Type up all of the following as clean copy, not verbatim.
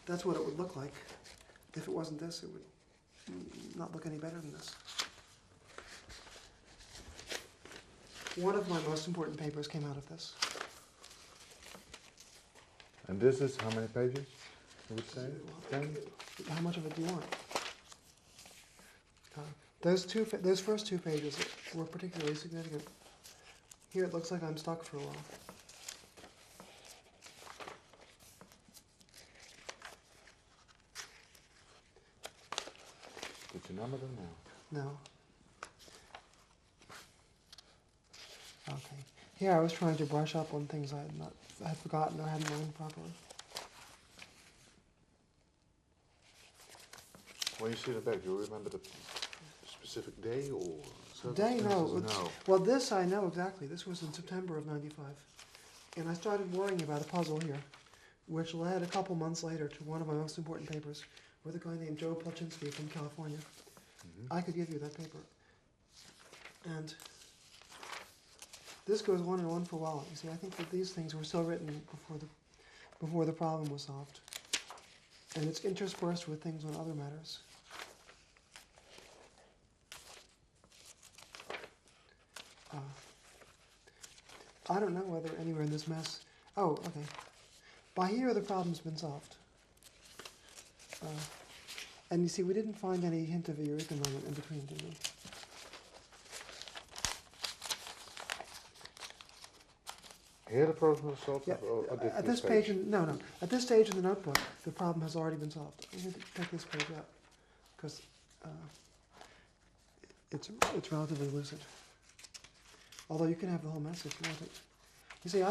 That's what it would look like. If it wasn't this, it would not look any better than this. One of my most important papers came out of this. And this is how many pages, you would say? 10? How much of it do you want? Those first 2 pages were particularly significant. Here it looks like I'm stuck for a while. Did you number them now? No. Okay. Here I was trying to brush up on things I had forgotten or hadn't learned properly. When you see the back, do you remember the specific day or Day? No. No. Well, this I know exactly. This was in September of '95. And I started worrying about a puzzle here, which led a couple months later to one of my most important papers with a guy named Joe Placzynski from California. I could give you that paper. And this goes on and on for a while. You see, I think that these things were still written before the problem was solved. And it's interspersed with things on other matters. I don't know whether anywhere in this mess... Oh, okay. By here, the problem's been solved. And you see, we didn't find any hint of a eureka moment in between, did we? Here the problem is solved? Yeah. At this page, no. At this stage in the notebook, the problem has already been solved. I'm going to take this page out because it's relatively lucid. Although you can have the whole message if you want it. You see,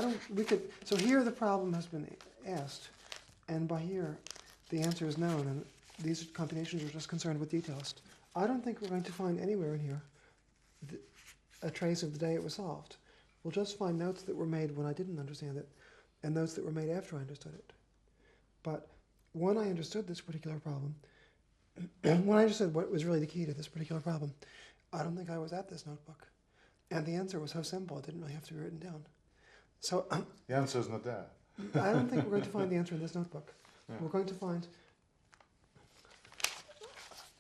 so here the problem has been asked, and by here the answer is known, and these computations are just concerned with details. I don't think we're going to find anywhere in here a trace of the day it was solved. We'll just find notes that were made when I didn't understand it, and notes that were made after I understood it. But when I understood this particular problem, when I understood what was really the key to this particular problem, I don't think I was at this notebook. And the answer was so simple, it didn't really have to be written down. So the answer is not there. I don't think we're going to find the answer in this notebook. Yeah. We're going to find,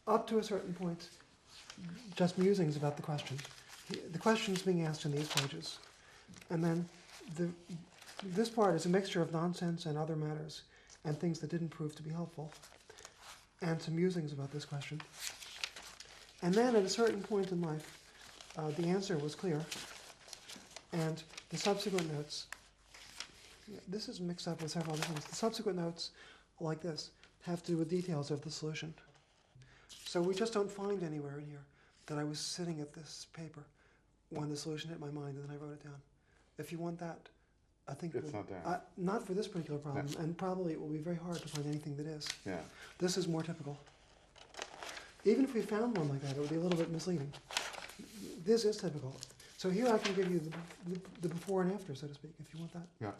up to a certain point, just musings about the question. The question's being asked in these pages. And then this part is a mixture of nonsense and other matters, and things that didn't prove to be helpful, and some musings about this question. And then at a certain point in life, the answer was clear, and the subsequent notes, this is mixed up with several other things. The subsequent notes, like this, have to do with details of the solution. So we just don't find anywhere in here that I was sitting at this paper when the solution hit my mind and then I wrote it down. If you want that, I think it's not there. Not for this particular problem, and probably it will be very hard to find anything that is. Yeah. This is more typical. Even if we found one like that, it would be a little bit misleading. This is typical. So here I can give you the before and after, so to speak, if you want that. Yeah.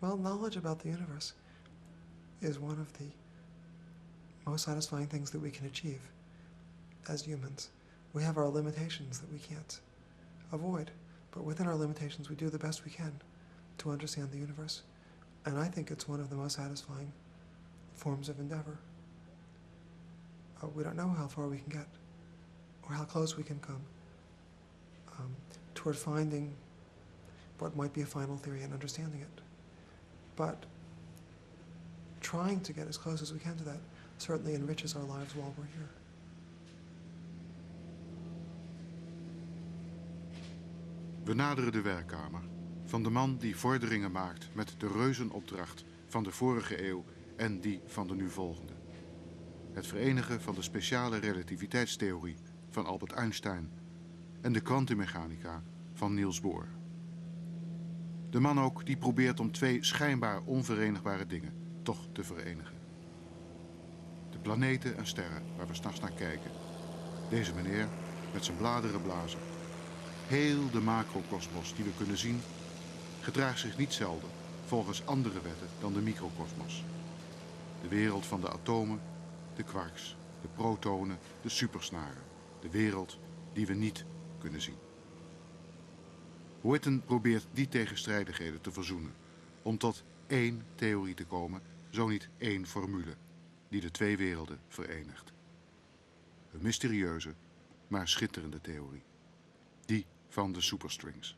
Well, knowledge about the universe is one of the most satisfying things that we can achieve as humans. We have our limitations that we can't avoid, but within our limitations we do the best we can to understand the universe. And I think it's one of the most satisfying forms of endeavor. We don't know how far we can get or how close we can come toward finding what might be a final theory and understanding it. But trying to get as close as we can to that certainly enriches our lives while we're here. We naderen de werkkamer van de man die vorderingen maakt met de reuzenopdracht van de vorige eeuw en die van de nu volgende. Het verenigen van de speciale relativiteitstheorie van Albert Einstein en de kwantummechanica van Niels Bohr. De man ook die probeert om twee schijnbaar onverenigbare dingen toch te verenigen. De planeten en sterren waar we 's nachts naar kijken. Deze meneer met zijn bladerenblazer. Heel de macrokosmos die we kunnen zien gedraagt zich niet zelden volgens andere wetten dan de microkosmos. De wereld van de atomen de quarks, de protonen, de supersnaren. De wereld die we niet kunnen zien. Witten probeert die tegenstrijdigheden te verzoenen, om tot één theorie te komen, zo niet één formule, die de twee werelden verenigt. Een mysterieuze, maar schitterende theorie. Die van de superstrings.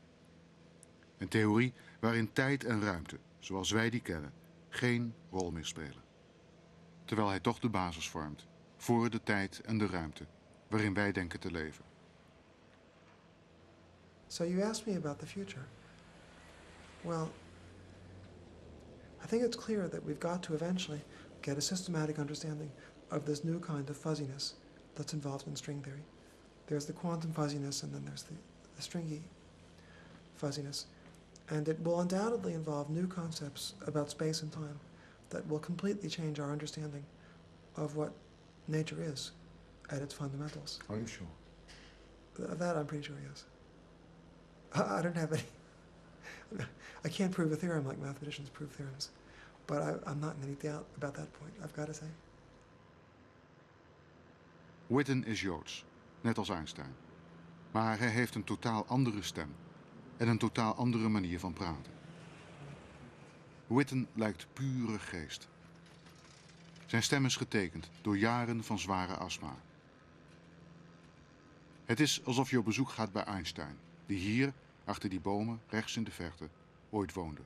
Een theorie waarin tijd en ruimte, zoals wij die kennen, geen rol meer spelen. Terwijl hij toch de basis vormt voor de tijd en de ruimte waarin wij denken te leven. So you asked me about the future. Well, I think it's clear that we've got to eventually get a systematic understanding of this new kind of fuzziness that's involved in string theory. There's the quantum fuzziness and then there's the stringy fuzziness. And it will undoubtedly involve new concepts about space and time that will completely change our understanding of what nature is at its fundamentals. Are you sure? That I'm pretty sure, yes. I don't have any... I can't prove a theorem like mathematicians prove theorems, but I'm not in any doubt about that point, I've got to say. Witten is Joods, net als Einstein. Maar hij heeft een totaal andere stem en een totaal andere manier van praten. Witten lijkt pure geest. Zijn stem is getekend door jaren van zware astma. Het is alsof je op bezoek gaat bij Einstein, die hier, achter die bomen, rechts in de verte, ooit woonde.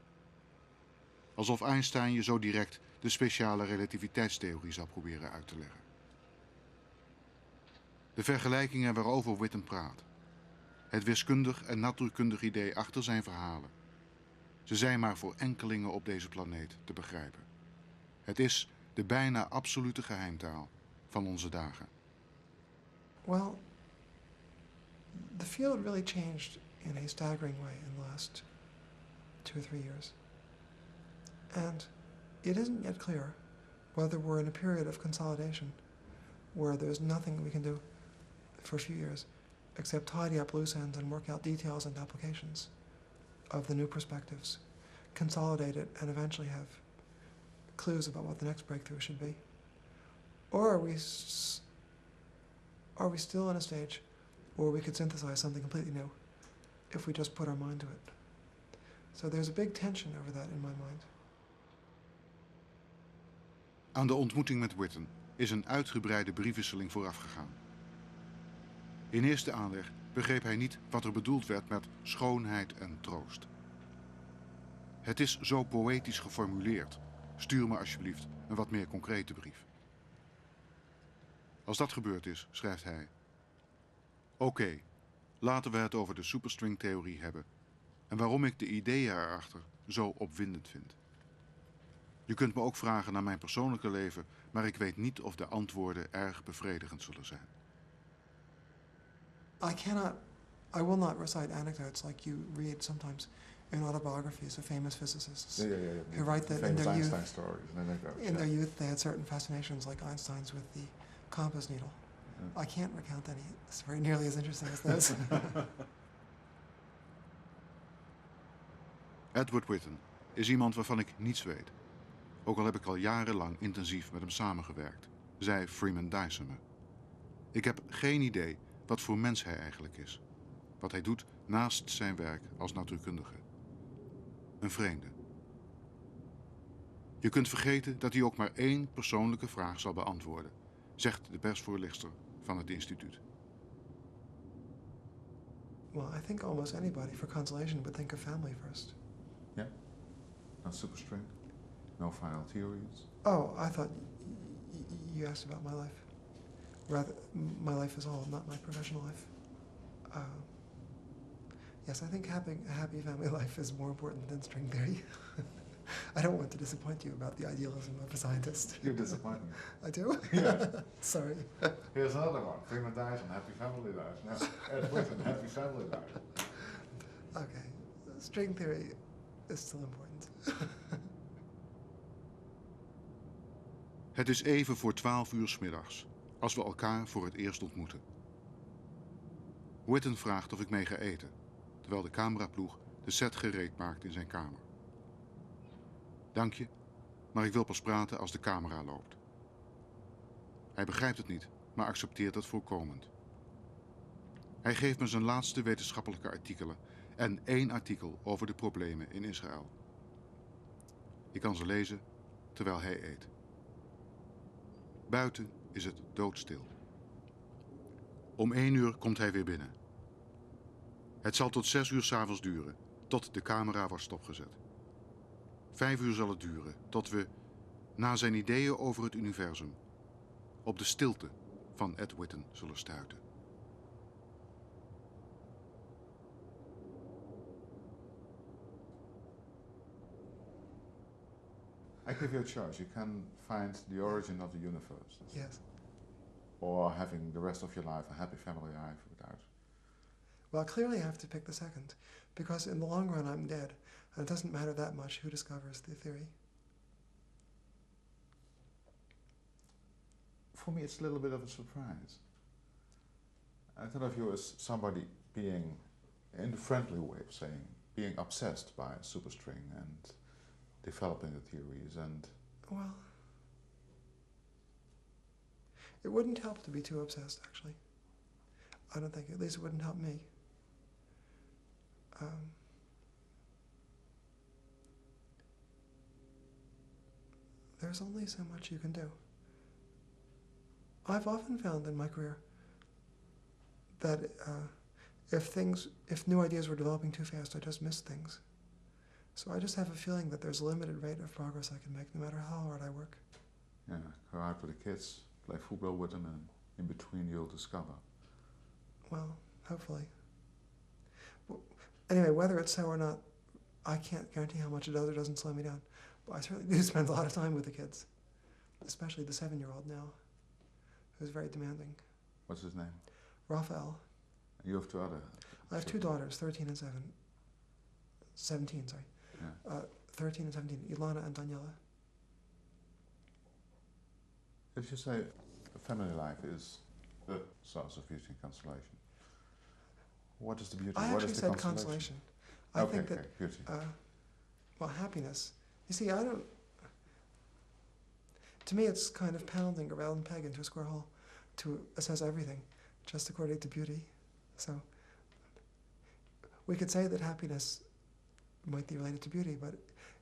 Alsof Einstein je zo direct de speciale relativiteitstheorie zou proberen uit te leggen. De vergelijkingen waarover Witten praat. Het wiskundig en natuurkundig idee achter zijn verhalen. Ze zijn maar voor enkelingen op deze planeet te begrijpen. Het is de bijna absolute geheimtaal van onze dagen. Well, the field really changed in a staggering way in the last 2 or 3 years. And it isn't yet clear whether we're in a period of consolidation where there's nothing we can do for a few years except tidy up loose ends and work out details and applications of the new perspectives, consolidate it, and eventually have clues about what the next breakthrough should be. Or are we still in a stage where we could synthesize something completely new if we just put our mind to it? So there's a big tension over that in my mind. Aan de ontmoeting met Witten is een uitgebreide briefwisseling voorafgegaan. In eerste aanleg begreep hij niet wat er bedoeld werd met schoonheid en troost. Het is zo poëtisch geformuleerd. Stuur me alsjeblieft een wat meer concrete brief. Als dat gebeurd is, schrijft hij: Oké, laten we het over de superstringtheorie hebben en waarom ik de ideeën erachter zo opwindend vind. Je kunt me ook vragen naar mijn persoonlijke leven, maar ik weet niet of de antwoorden erg bevredigend zullen zijn. I will not recite anecdotes like you read sometimes in autobiographies of famous physicists who write that in their Einstein youth, stories and anecdotes. in their youth they had certain fascinations, like Einstein's with the compass needle. I can't recount any. It's very nearly as interesting as those. Edward Witten is iemand waarvan ik niets weet. Ook al heb ik al jarenlang intensief met hem samengewerkt, zei Freeman Dyson me. Ik heb geen idee wat voor mens hij eigenlijk is. Wat hij doet naast zijn werk als natuurkundige. Een vreemde. Je kunt vergeten dat hij ook maar één persoonlijke vraag zal beantwoorden, zegt de persvoorlichter van het instituut. Well, I think almost anybody for consolation would think of family first. Yeah? No superstring? No final theories? Oh, I thought you asked about my life. Rather, my life is all, not my professional life. Yes, I think having a happy family life is more important than string theory. I don't want to disappoint you about the idealism of a scientist. You disappoint me. I do? Yeah. Sorry. Here's another one. Freeman Dyson, happy family life. No, Ed Witten, happy family life. Okay, string theory is still important. Het is even voor 12 uur 's middags, als we elkaar voor het eerst ontmoeten. Witten vraagt of ik mee ga eten, terwijl de cameraploeg de set gereed maakt in zijn kamer. Dank je, maar ik wil pas praten als de camera loopt. Hij begrijpt het niet, maar accepteert het voorkomend. Hij geeft me zijn laatste wetenschappelijke artikelen en 1 artikel over de problemen in Israël. Ik kan ze lezen terwijl hij eet. Buiten is het doodstil. Om 1 uur komt hij weer binnen. Het zal tot 6 uur 's avonds duren, tot de camera wordt stopgezet. 5 uur zal het duren, tot we, na zijn ideeën over het universum, op de stilte van Edward Witten zullen stuiten. I give you a choice. You can find the origin of the universe. Yes. Or having the rest of your life a happy family life without. Well, clearly I have to pick the second, because in the long run I'm dead, and it doesn't matter that much who discovers the theory. For me, it's a little bit of a surprise. I thought of you as somebody being, in the friendly way of saying, being obsessed by a superstring and developing the theories and... Well, it wouldn't help to be too obsessed, actually. I don't think, at least it wouldn't help me. There's only so much you can do. I've often found in my career that if new ideas were developing too fast, I just missed things. So I just have a feeling that there's a limited rate of progress I can make, no matter how hard I work. Yeah, go out with the kids, play football with them, and in between you'll discover. Well, hopefully. Well, anyway, whether it's so or not, I can't guarantee how much it does or doesn't slow me down. But I certainly do spend a lot of time with the kids, especially the 7-year-old now, who's very demanding. What's his name? Raphael. You have 2 other? I have 2 daughters, 13 and 17, sorry. Yeah. 13 and 17, Ilana and Daniela. If you say family life is the source of beauty and consolation, what is the beauty? I what actually is the said consolation. I think that, beauty. well, happiness. You see, to me it's kind of pounding a round peg into a square hole to assess everything, just according to beauty. So we could say that happiness might be related to beauty, but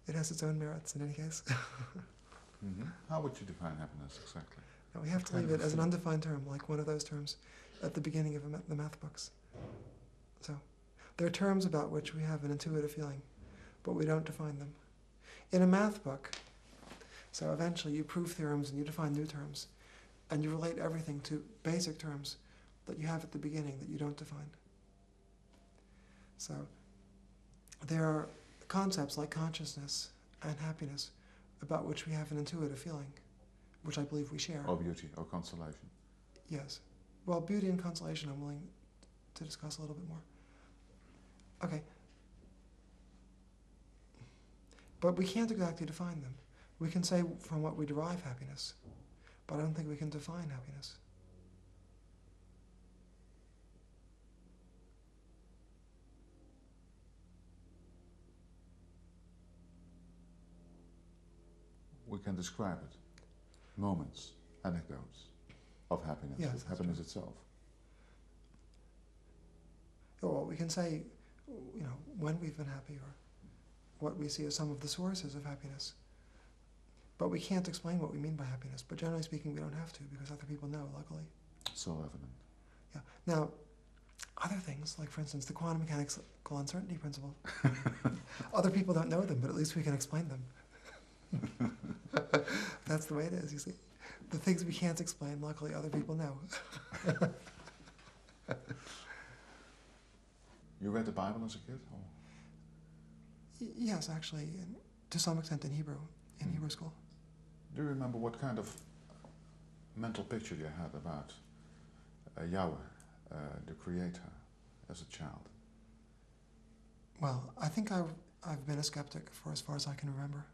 it has its own merits in any case. How would you define happiness exactly? Now we have to leave it as an undefined term, like one of those terms at the beginning of the math books. So there are terms about which we have an intuitive feeling, but we don't define them. In a math book, so eventually you prove theorems and you define new terms, and you relate everything to basic terms that you have at the beginning that you don't define. So there are concepts like consciousness and happiness about which we have an intuitive feeling, which I believe we share. Or beauty, or consolation. Yes. Well, beauty and consolation I'm willing to discuss a little bit more. Okay. But we can't exactly define them. We can say from what we derive happiness, but I don't think we can define happiness. We can describe it. Moments, anecdotes of happiness, Yes, of happiness itself. Well, we can say, when we've been happy or what we see as some of the sources of happiness. But we can't explain what we mean by happiness. But generally speaking, we don't have to because other people know, luckily. So evident. Yeah. Now, other things, like for instance, the quantum mechanical uncertainty principle. Other people don't know them, but at least we can explain them. That's the way it is, you see. The things we can't explain, luckily other people know. You read the Bible as a kid? Or? Yes, actually, to some extent in Hebrew, in Hebrew school. Do you remember what kind of mental picture you had about Yahweh, the Creator, as a child? Well, I think I've been a skeptic for as far as I can remember.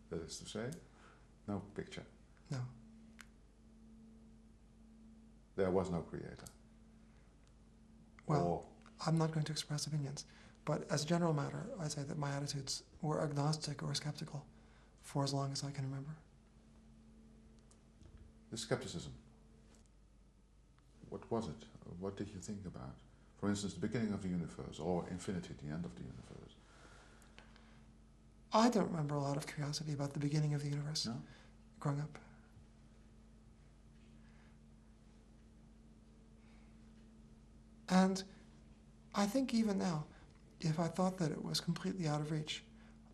That is to say, no picture. No. There was no Creator. Well, or I'm not going to express opinions, but as a general matter, I say that my attitudes were agnostic or skeptical for as long as I can remember. the skepticism. What was it? What did you think about? For instance, the beginning of the universe, or infinity, the end of the universe. I don't remember a lot of curiosity about the beginning of the universe No? growing up. And I think even now, if I thought that it was completely out of reach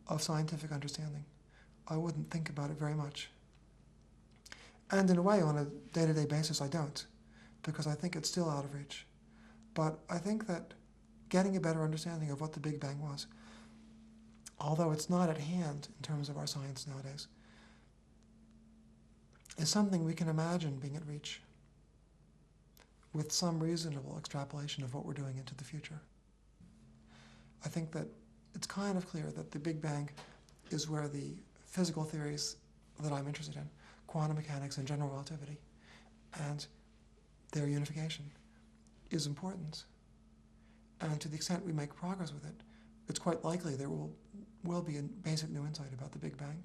of scientific understanding, I wouldn't think about it very much. And in a way, on a day-to-day basis, I don't, because I think it's still out of reach. But I think that getting a better understanding of what the Big Bang was, although it's not at hand in terms of our science nowadays, is something we can imagine being at reach with some reasonable extrapolation of what we're doing into the future. I think that it's kind of clear that the Big Bang is where the physical theories that I'm interested in, quantum mechanics and general relativity, and their unification, is important. And to the extent we make progress with it, it's quite likely there will be a basic new insight about the Big Bang.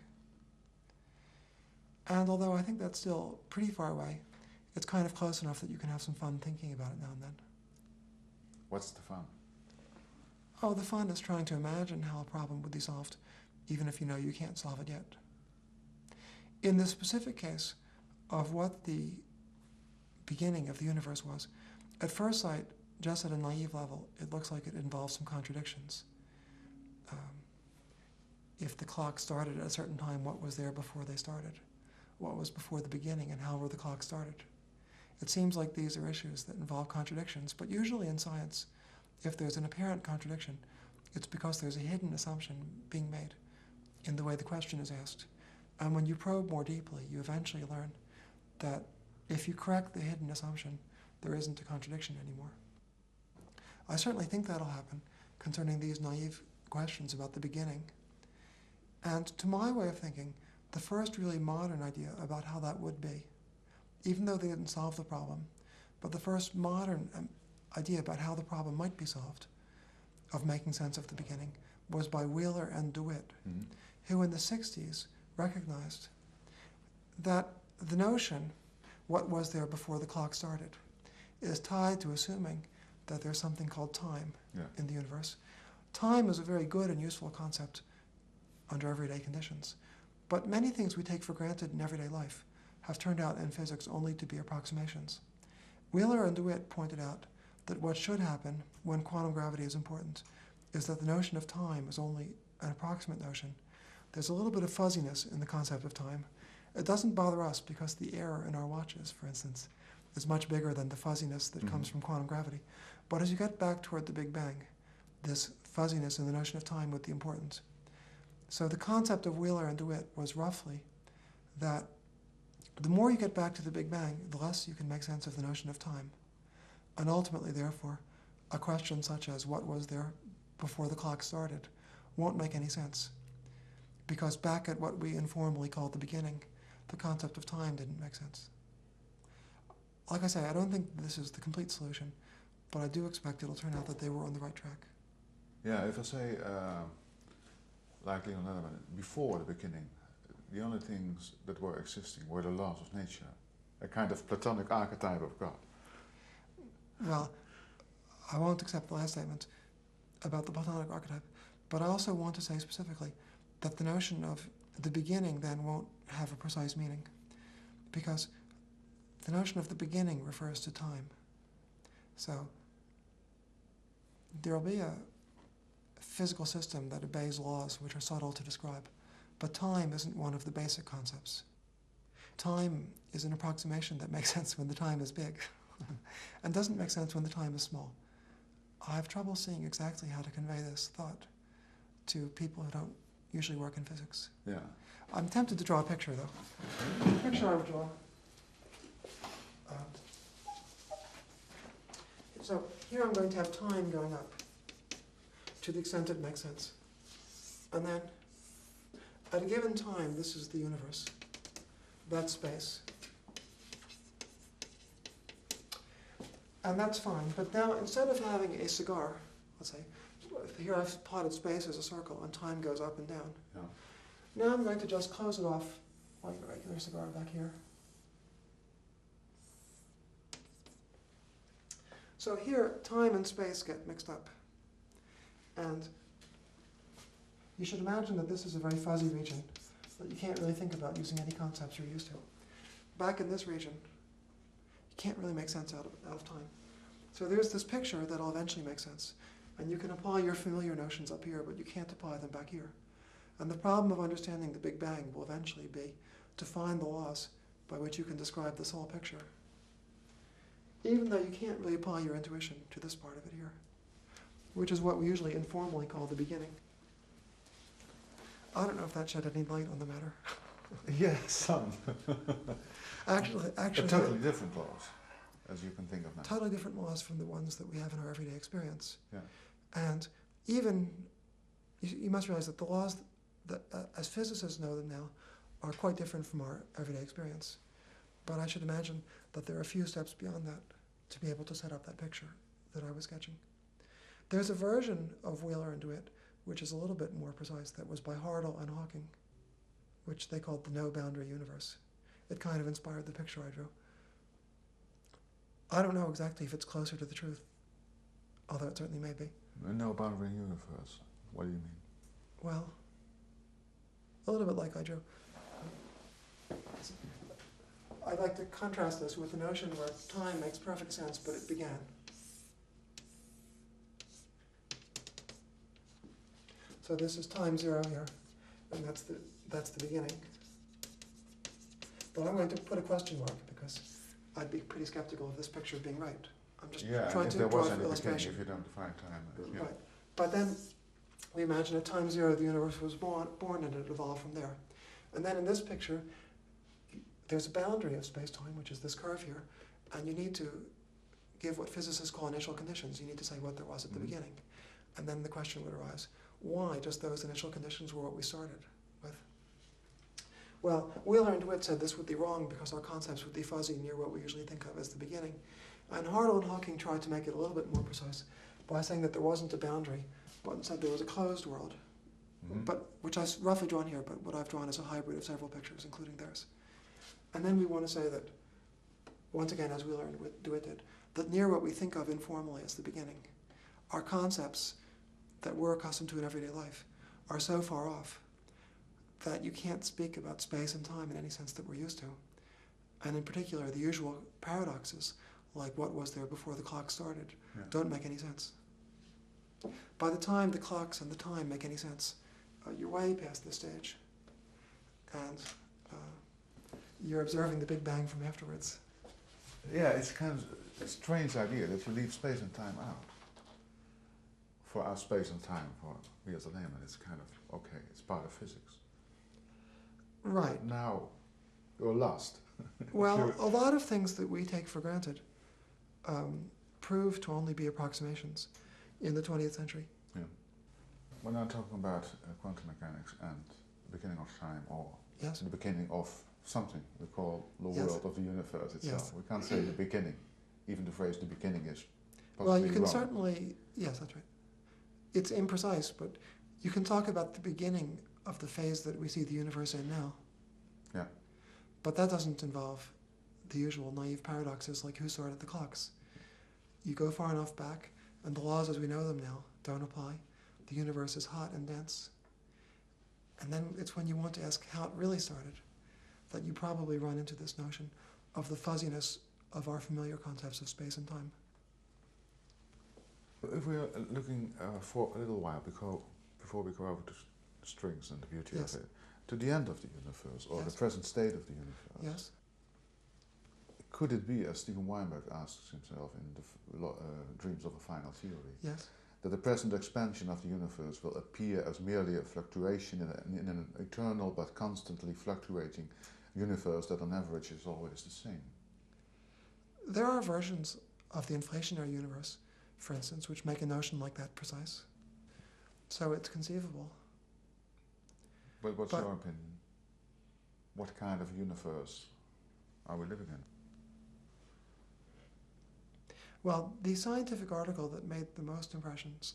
And although I think that's still pretty far away, it's kind of close enough that you can have some fun thinking about it now and then. What's the fun? Oh, the fun is trying to imagine how a problem would be solved, even if you know you can't solve it yet. In the specific case of what the beginning of the universe was, at first sight, just at a naive level, it looks like it involves some contradictions. If the clock started at a certain time, what was there before they started? What was before the beginning, and how were the clocks started? It seems like these are issues that involve contradictions, but usually in science, if there's an apparent contradiction, it's because there's a hidden assumption being made in the way the question is asked. And when you probe more deeply, you eventually learn that if you correct the hidden assumption, there isn't a contradiction anymore. I certainly think that'll happen concerning these naive questions about the beginning. And to my way of thinking, the first really modern idea about how that would be, even though they didn't solve the problem, but the first modern idea about how the problem might be solved, of making sense of the beginning, was by Wheeler and DeWitt, who in the 60s recognized that the notion, what was there before the clock started, is tied to assuming that there's something called time in the universe. Time is a very good and useful concept under everyday conditions, but many things we take for granted in everyday life have turned out in physics only to be approximations. Wheeler and DeWitt pointed out that what should happen when quantum gravity is important is that the notion of time is only an approximate notion. There's a little bit of fuzziness in the concept of time. It doesn't bother us because the error in our watches, for instance, is much bigger than the fuzziness that comes from quantum gravity. But as you get back toward the Big Bang, this fuzziness in the notion of time would be important. So the concept of Wheeler and DeWitt was roughly that the more you get back to the Big Bang, the less you can make sense of the notion of time. And ultimately, therefore, a question such as what was there before the clock started won't make any sense. Because back at what we informally called the beginning, the concept of time didn't make sense. Like I say, I don't think this is the complete solution, but I do expect it'll turn out that they were on the right track. Yeah, if I say, like Leon Lederman, before the beginning, the only things that were existing were the laws of nature, a kind of Platonic archetype of God. Well, I won't accept the last statement about the Platonic archetype, but I also want to say specifically that the notion of the beginning then won't have a precise meaning, because the notion of the beginning refers to time. So there'll be a physical system that obeys laws which are subtle to describe, but time isn't one of the basic concepts. Time is an approximation that makes sense when the time is big and doesn't make sense when the time is small. I have trouble seeing exactly how to convey this thought to people who don't usually work in physics. Yeah. I'm tempted to draw a picture, though. The picture I would draw. So here I'm going to have time going up to the extent it makes sense. And then at a given time, this is the universe. That's space. And that's fine. But now instead of having a cigar, let's say, here I've plotted space as a circle and time goes up and down. Yeah. Now I'm going to just close it off like a regular cigar back here. So here, time and space get mixed up. And you should imagine that this is a very fuzzy region that you can't really think about using any concepts you're used to. Back in this region, you can't really make sense out of time. So there's this picture that'll eventually make sense. And you can apply your familiar notions up here, but you can't apply them back here. And the problem of understanding the Big Bang will eventually be to find the laws by which you can describe this whole picture. Even though you can't really apply your intuition to this part of it here, which is what we usually informally call the beginning. I don't know if that shed any light on the matter. Yes, some. Actually, totally different laws, as you can think of now. Totally different laws from the ones that we have in our everyday experience. Yeah. And even, you must realize that the laws, that, as physicists know them now, are quite different from our everyday experience. But I should imagine that there are a few steps beyond that to be able to set up that picture that I was sketching. There's a version of Wheeler and DeWitt which is a little bit more precise, that was by Hartle and Hawking, which they called the no-boundary universe. It kind of inspired the picture I drew. I don't know exactly if it's closer to the truth, although it certainly may be. A no-boundary universe, what do you mean? Well, a little bit like I drew. I'd like to contrast this with the notion where time makes perfect sense, but it began. So this is time zero here, and that's the beginning. But I'm going to put a question mark because I'd be pretty skeptical of this picture being right. I'm just trying to draw an illustration. If you don't define time. Yeah. Right. But then we imagine at time zero the universe was born and it evolved from there. And then in this picture, there's a boundary of space-time, which is this curve here, and you need to give what physicists call initial conditions. You need to say what there was at the beginning. And then the question would arise, why just those initial conditions were what we started with? Well, Wheeler and DeWitt said this would be wrong because our concepts would be fuzzy near what we usually think of as the beginning. And Hartle and Hawking tried to make it a little bit more precise by saying that there wasn't a boundary, but instead there was a closed world, but which I've roughly drawn here, but what I've drawn is a hybrid of several pictures, including theirs. And then we want to say that, once again, as Wheeler and DeWitt did, that near what we think of informally as the beginning, our concepts that we're accustomed to in everyday life are so far off that you can't speak about space and time in any sense that we're used to. And in particular, the usual paradoxes, like what was there before the clock started, don't make any sense. By the time the clocks and the time make any sense, you're way past this stage. And you're observing the Big Bang from afterwards. Yeah, it's kind of a strange idea that you leave space and time out. For us, space and time, for me as a layman, it's kind of, okay, it's part of physics. Right. Now, you're lost. Well, a lot of things that we take for granted prove to only be approximations in the 20th century. Yeah. When I'm talking about quantum mechanics and the beginning of time, or the beginning of something we call the world of the universe itself, we can't say the beginning. Even the phrase the beginning is possibly well, you can wrong. certainly, yes, that's right. It's imprecise, but you can talk about the beginning of the phase that we see the universe in now. Yeah. But that doesn't involve the usual naive paradoxes like who started the clocks. You go far enough back, and the laws as we know them now don't apply. The universe is hot and dense. And then it's when you want to ask how it really started that you probably run into this notion of the fuzziness of our familiar concepts of space and time. If we are looking for a little while before we go over to strings and the beauty of it, to the end of the universe, or the present state of the universe, could it be, as Steven Weinberg asks himself in the Dreams of a Final Theory, that the present expansion of the universe will appear as merely a fluctuation in an eternal but constantly fluctuating universe that on average is always the same? There are versions of the inflationary universe, for instance, which make a notion like that precise. So it's conceivable. But what's your opinion? What kind of universe are we living in? Well, the scientific article that made the most impressions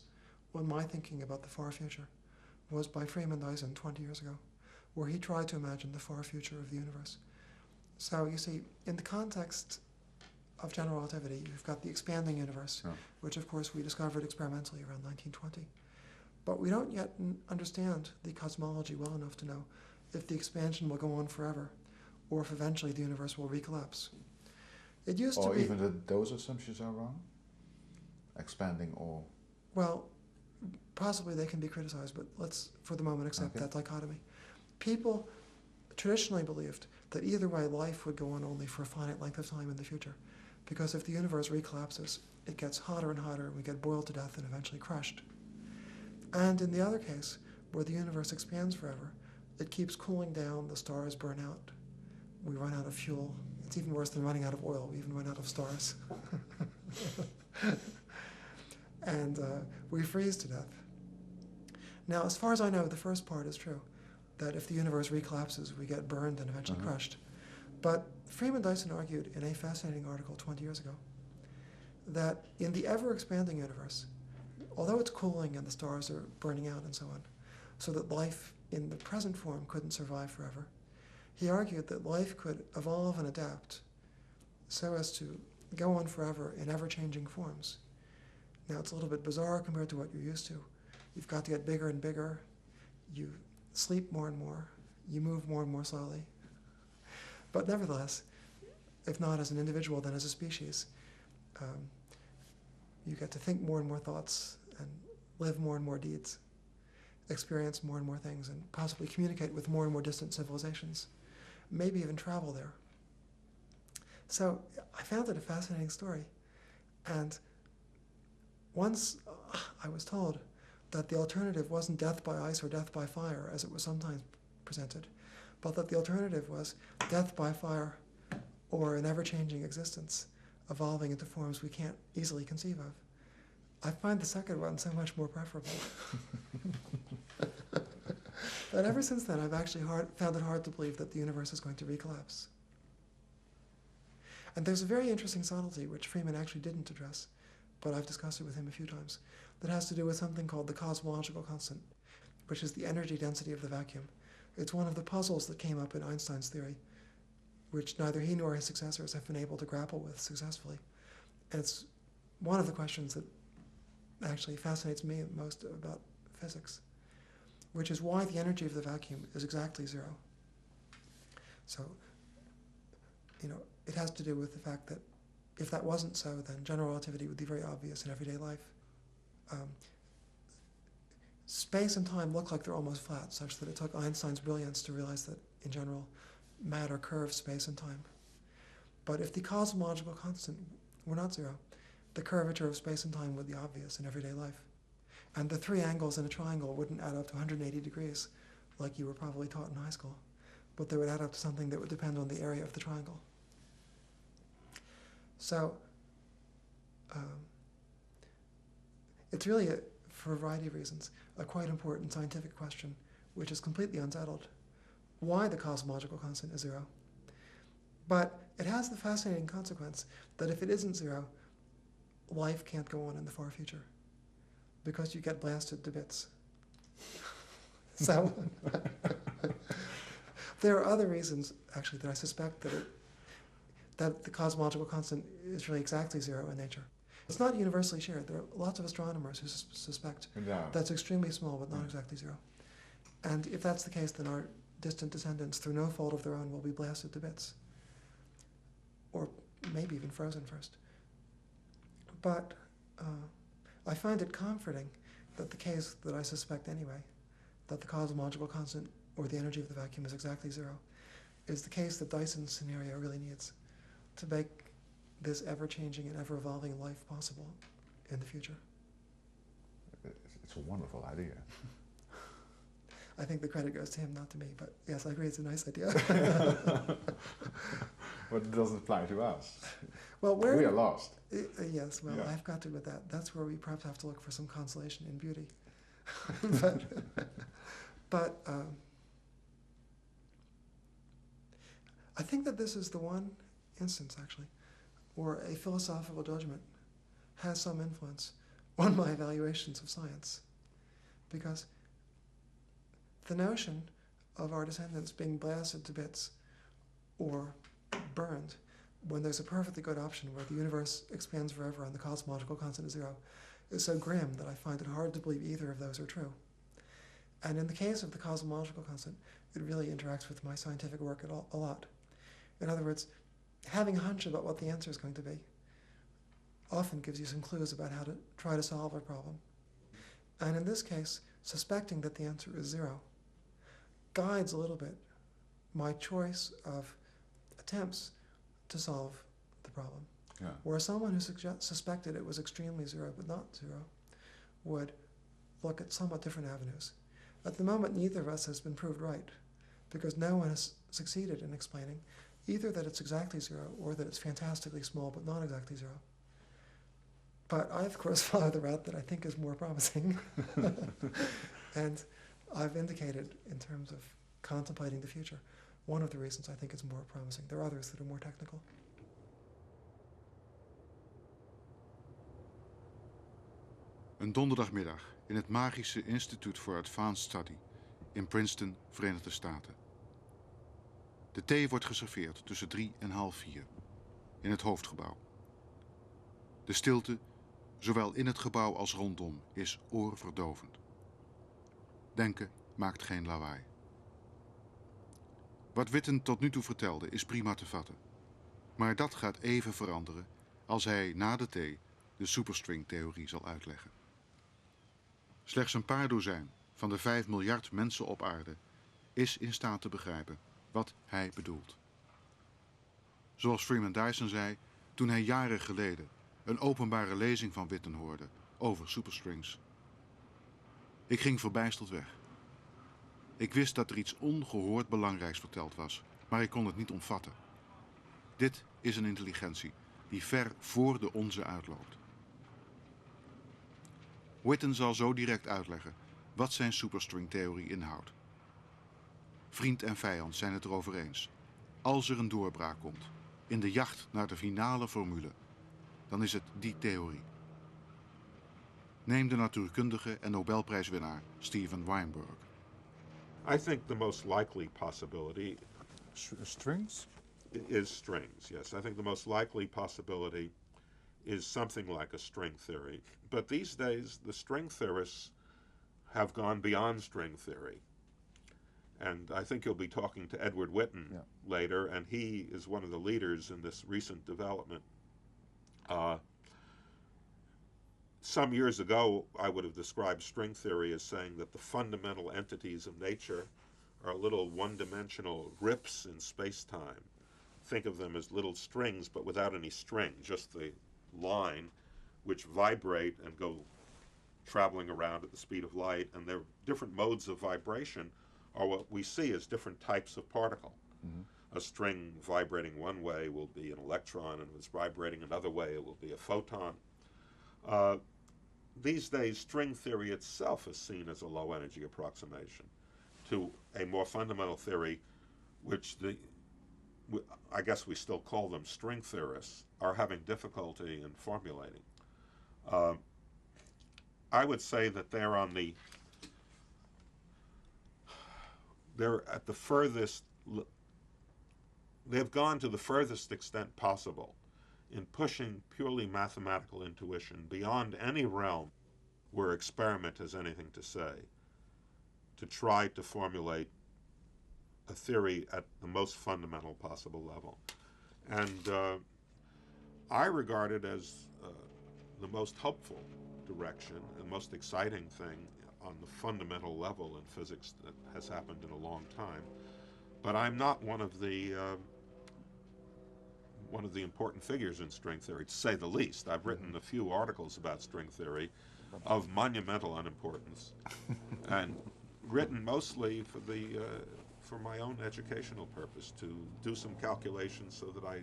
on my thinking about the far future was by Freeman Dyson 20 years ago, where he tried to imagine the far future of the universe. So you see, in the context of general relativity, you've got the expanding universe, which of course we discovered experimentally around 1920. But we don't yet understand the cosmology well enough to know if the expansion will go on forever, or if eventually the universe will recollapse. It used to be... Or even that those assumptions are wrong? Expanding or... Well, possibly they can be criticized, but let's, for the moment, accept that dichotomy. People traditionally believed that either way life would go on only for a finite length of time in the future, because if the universe recollapses, it gets hotter and hotter, and we get boiled to death and eventually crushed. And in the other case, where the universe expands forever, it keeps cooling down, the stars burn out, we run out of fuel. It's even worse than running out of oil, we even run out of stars. And we freeze to death. Now, as far as I know, the first part is true, that if the universe recollapses, we get burned and eventually crushed. But Freeman Dyson argued in a fascinating article 20 years ago that in the ever-expanding universe, although it's cooling and the stars are burning out and so on, so that life in the present form couldn't survive forever, he argued that life could evolve and adapt so as to go on forever in ever-changing forms. Now, it's a little bit bizarre compared to what you're used to. You've got to get bigger and bigger. You sleep more and more. You move more and more slowly. But nevertheless, if not as an individual, then as a species, you get to think more and more thoughts and live more and more deeds, experience more and more things, and possibly communicate with more and more distant civilizations, maybe even travel there. So I found it a fascinating story. And once I was told that the alternative wasn't death by ice or death by fire, as it was sometimes presented, but that the alternative was death by fire or an ever-changing existence, evolving into forms we can't easily conceive of. I find the second one so much more preferable. But ever since then, I've actually found it hard to believe that the universe is going to recollapse. And there's a very interesting subtlety, which Freeman actually didn't address, but I've discussed it with him a few times, that has to do with something called the Cosmological Constant, which is the energy density of the vacuum. It's one of the puzzles that came up in Einstein's theory, which neither he nor his successors have been able to grapple with successfully. And it's one of the questions that actually fascinates me most about physics, which is why the energy of the vacuum is exactly zero. So, it has to do with the fact that if that wasn't so, then general relativity would be very obvious in everyday life. Space and time look like they're almost flat, such that it took Einstein's brilliance to realize that, in general, matter curves space and time. But if the cosmological constant were not zero, the curvature of space and time would be obvious in everyday life. And the three angles in a triangle wouldn't add up to 180 degrees, like you were probably taught in high school, but they would add up to something that would depend on the area of the triangle. So, it's really, for a variety of reasons, a quite important scientific question, which is completely unsettled. Why the cosmological constant is zero? But it has the fascinating consequence that if it isn't zero, life can't go on in the far future, because you get blasted to bits. So, there are other reasons, actually, that I suspect that the cosmological constant is really exactly zero in nature. It's not universally shared. There are lots of astronomers who suspect that's extremely small, but not exactly zero. And if that's the case, then our distant descendants, through no fault of their own, will be blasted to bits, or maybe even frozen first. But I find it comforting that the case that I suspect anyway, that the cosmological constant, or the energy of the vacuum, is exactly zero, is the case that Dyson's scenario really needs to make this ever-changing and ever-evolving life possible in the future. It's a wonderful idea. I think the credit goes to him, not to me, but yes, I agree, it's a nice idea. But it doesn't apply to us. Well, we are lost. Yes, well, Yeah. I've got to with that. That's where we perhaps have to look for some consolation in beauty. but I think that this is the one instance, actually, where a philosophical judgment has some influence on my evaluations of science. Because the notion of our descendants being blasted to bits or burned when there's a perfectly good option where the universe expands forever and the cosmological constant is 0, is so grim that I find it hard to believe either of those are true. And in the case of the cosmological constant, it really interacts with my scientific work a lot. In other words, having a hunch about what the answer is going to be often gives you some clues about how to try to solve a problem. And in this case, suspecting that the answer is 0 guides a little bit my choice of attempts to solve the problem. Yeah. Where someone who suspected it was extremely 0 but not 0 would look at somewhat different avenues. At the moment, neither of us has been proved right, because no one has succeeded in explaining either that it's exactly 0 or that it's fantastically small but not exactly 0. But I, of course, follow the route that I think is more promising. And I've indicated, in terms of contemplating the future, one of the reasons I think it's more promising. There are others that are more technical. Een donderdagmiddag in het Magische Instituut for Advanced Study in Princeton, Verenigde Staten. De thee wordt geserveerd tussen 3 en half 4 in het hoofdgebouw. De stilte, zowel in het gebouw als rondom, is oorverdovend. Denken maakt geen lawaai. Wat Witten tot nu toe vertelde is prima te vatten. Maar dat gaat even veranderen als hij na de thee de superstringtheorie zal uitleggen. Slechts een paar dozijn van de 5 miljard mensen op aarde is in staat te begrijpen wat hij bedoelt. Zoals Freeman Dyson zei toen hij jaren geleden een openbare lezing van Witten hoorde over superstrings. Ik ging verbijsterd weg. Ik wist dat er iets ongehoord belangrijks verteld was, maar ik kon het niet omvatten. Dit is een intelligentie die ver voor de onze uitloopt. Witten zal zo direct uitleggen wat zijn superstringtheorie inhoudt. Vriend en vijand zijn het erover eens. Als er een doorbraak komt, in de jacht naar de finale formule, dan is het die theorie. Neem de natuurkundige en Nobelprijswinnaar Steven Weinberg. I think the most likely possibility Strings? is strings, yes. I think the most likely possibility is something like a string theory. But these days, the string theorists have gone beyond string theory. And I think you'll be talking to Edward Witten later, and he is one of the leaders in this recent development. Some years ago, I would have described string theory as saying that the fundamental entities of nature are little one-dimensional rips in space-time. Think of them as little strings, but without any string, just the line, which vibrate and go traveling around at the speed of light, and their different modes of vibration are what we see as different types of particle. Mm-hmm. A string vibrating one way will be an electron, and if it's vibrating another way, it will be a photon. These days, string theory itself is seen as a low-energy approximation to a more fundamental theory, which I guess we still call them string theorists, are having difficulty in formulating. I would say that they're at the furthest, they've gone to the furthest extent possible in pushing purely mathematical intuition beyond any realm where experiment has anything to say, to try to formulate a theory at the most fundamental possible level. And I regard it as the most hopeful direction and most exciting thing on the fundamental level in physics that has happened in a long time. But I'm not one of the important figures in string theory, to say the least. I've written a few articles about string theory of monumental unimportance, and written mostly for my own educational purpose, to do some calculations so that I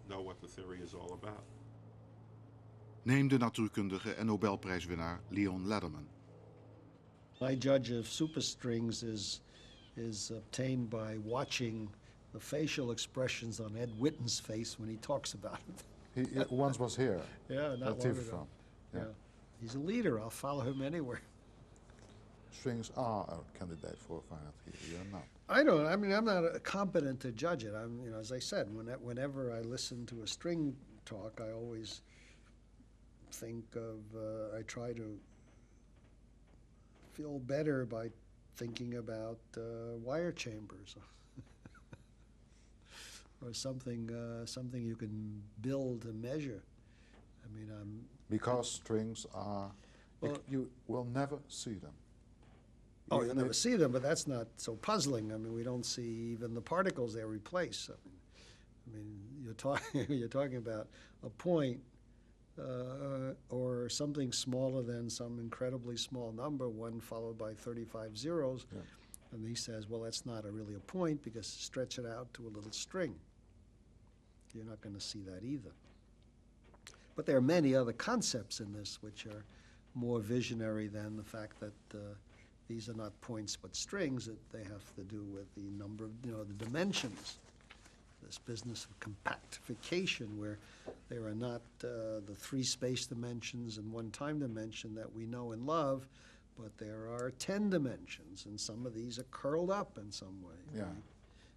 know what the theory is all about. Neem de natuurkundige en Nobelprijswinnaar Leon Lederman. My judge of superstrings is obtained by watching the facial expressions on Ed Witten's face when he talks about it. He once was here. Yeah, not long ago. Yeah. He's a leader. I'll follow him anywhere. Strings are a candidate for Violet here, not. I don't. I mean, I'm not competent to judge it. I'm, you know, as I said, whenever I listen to a string talk, I always think of. I try to feel better by thinking about wire chambers, or something. Something you can build and measure. I mean, Because strings are, Well- you will never see them. Oh, you'll never see them, but that's not so puzzling. I mean, we don't see even the particles they replace. I mean, you're talking about a point or something smaller than some incredibly small number, 1 followed by 35 zeros. Yeah. And he says, well, that's not really a point because stretch it out to a little string. You're not going to see that either. But there are many other concepts in this which are more visionary than the fact that these are not points but strings, that they have to do with the number of, the dimensions. This business of compactification, where there are not the 3 space dimensions and 1 time dimension that we know and love, but there are 10 dimensions, and some of these are curled up in some way. Yeah.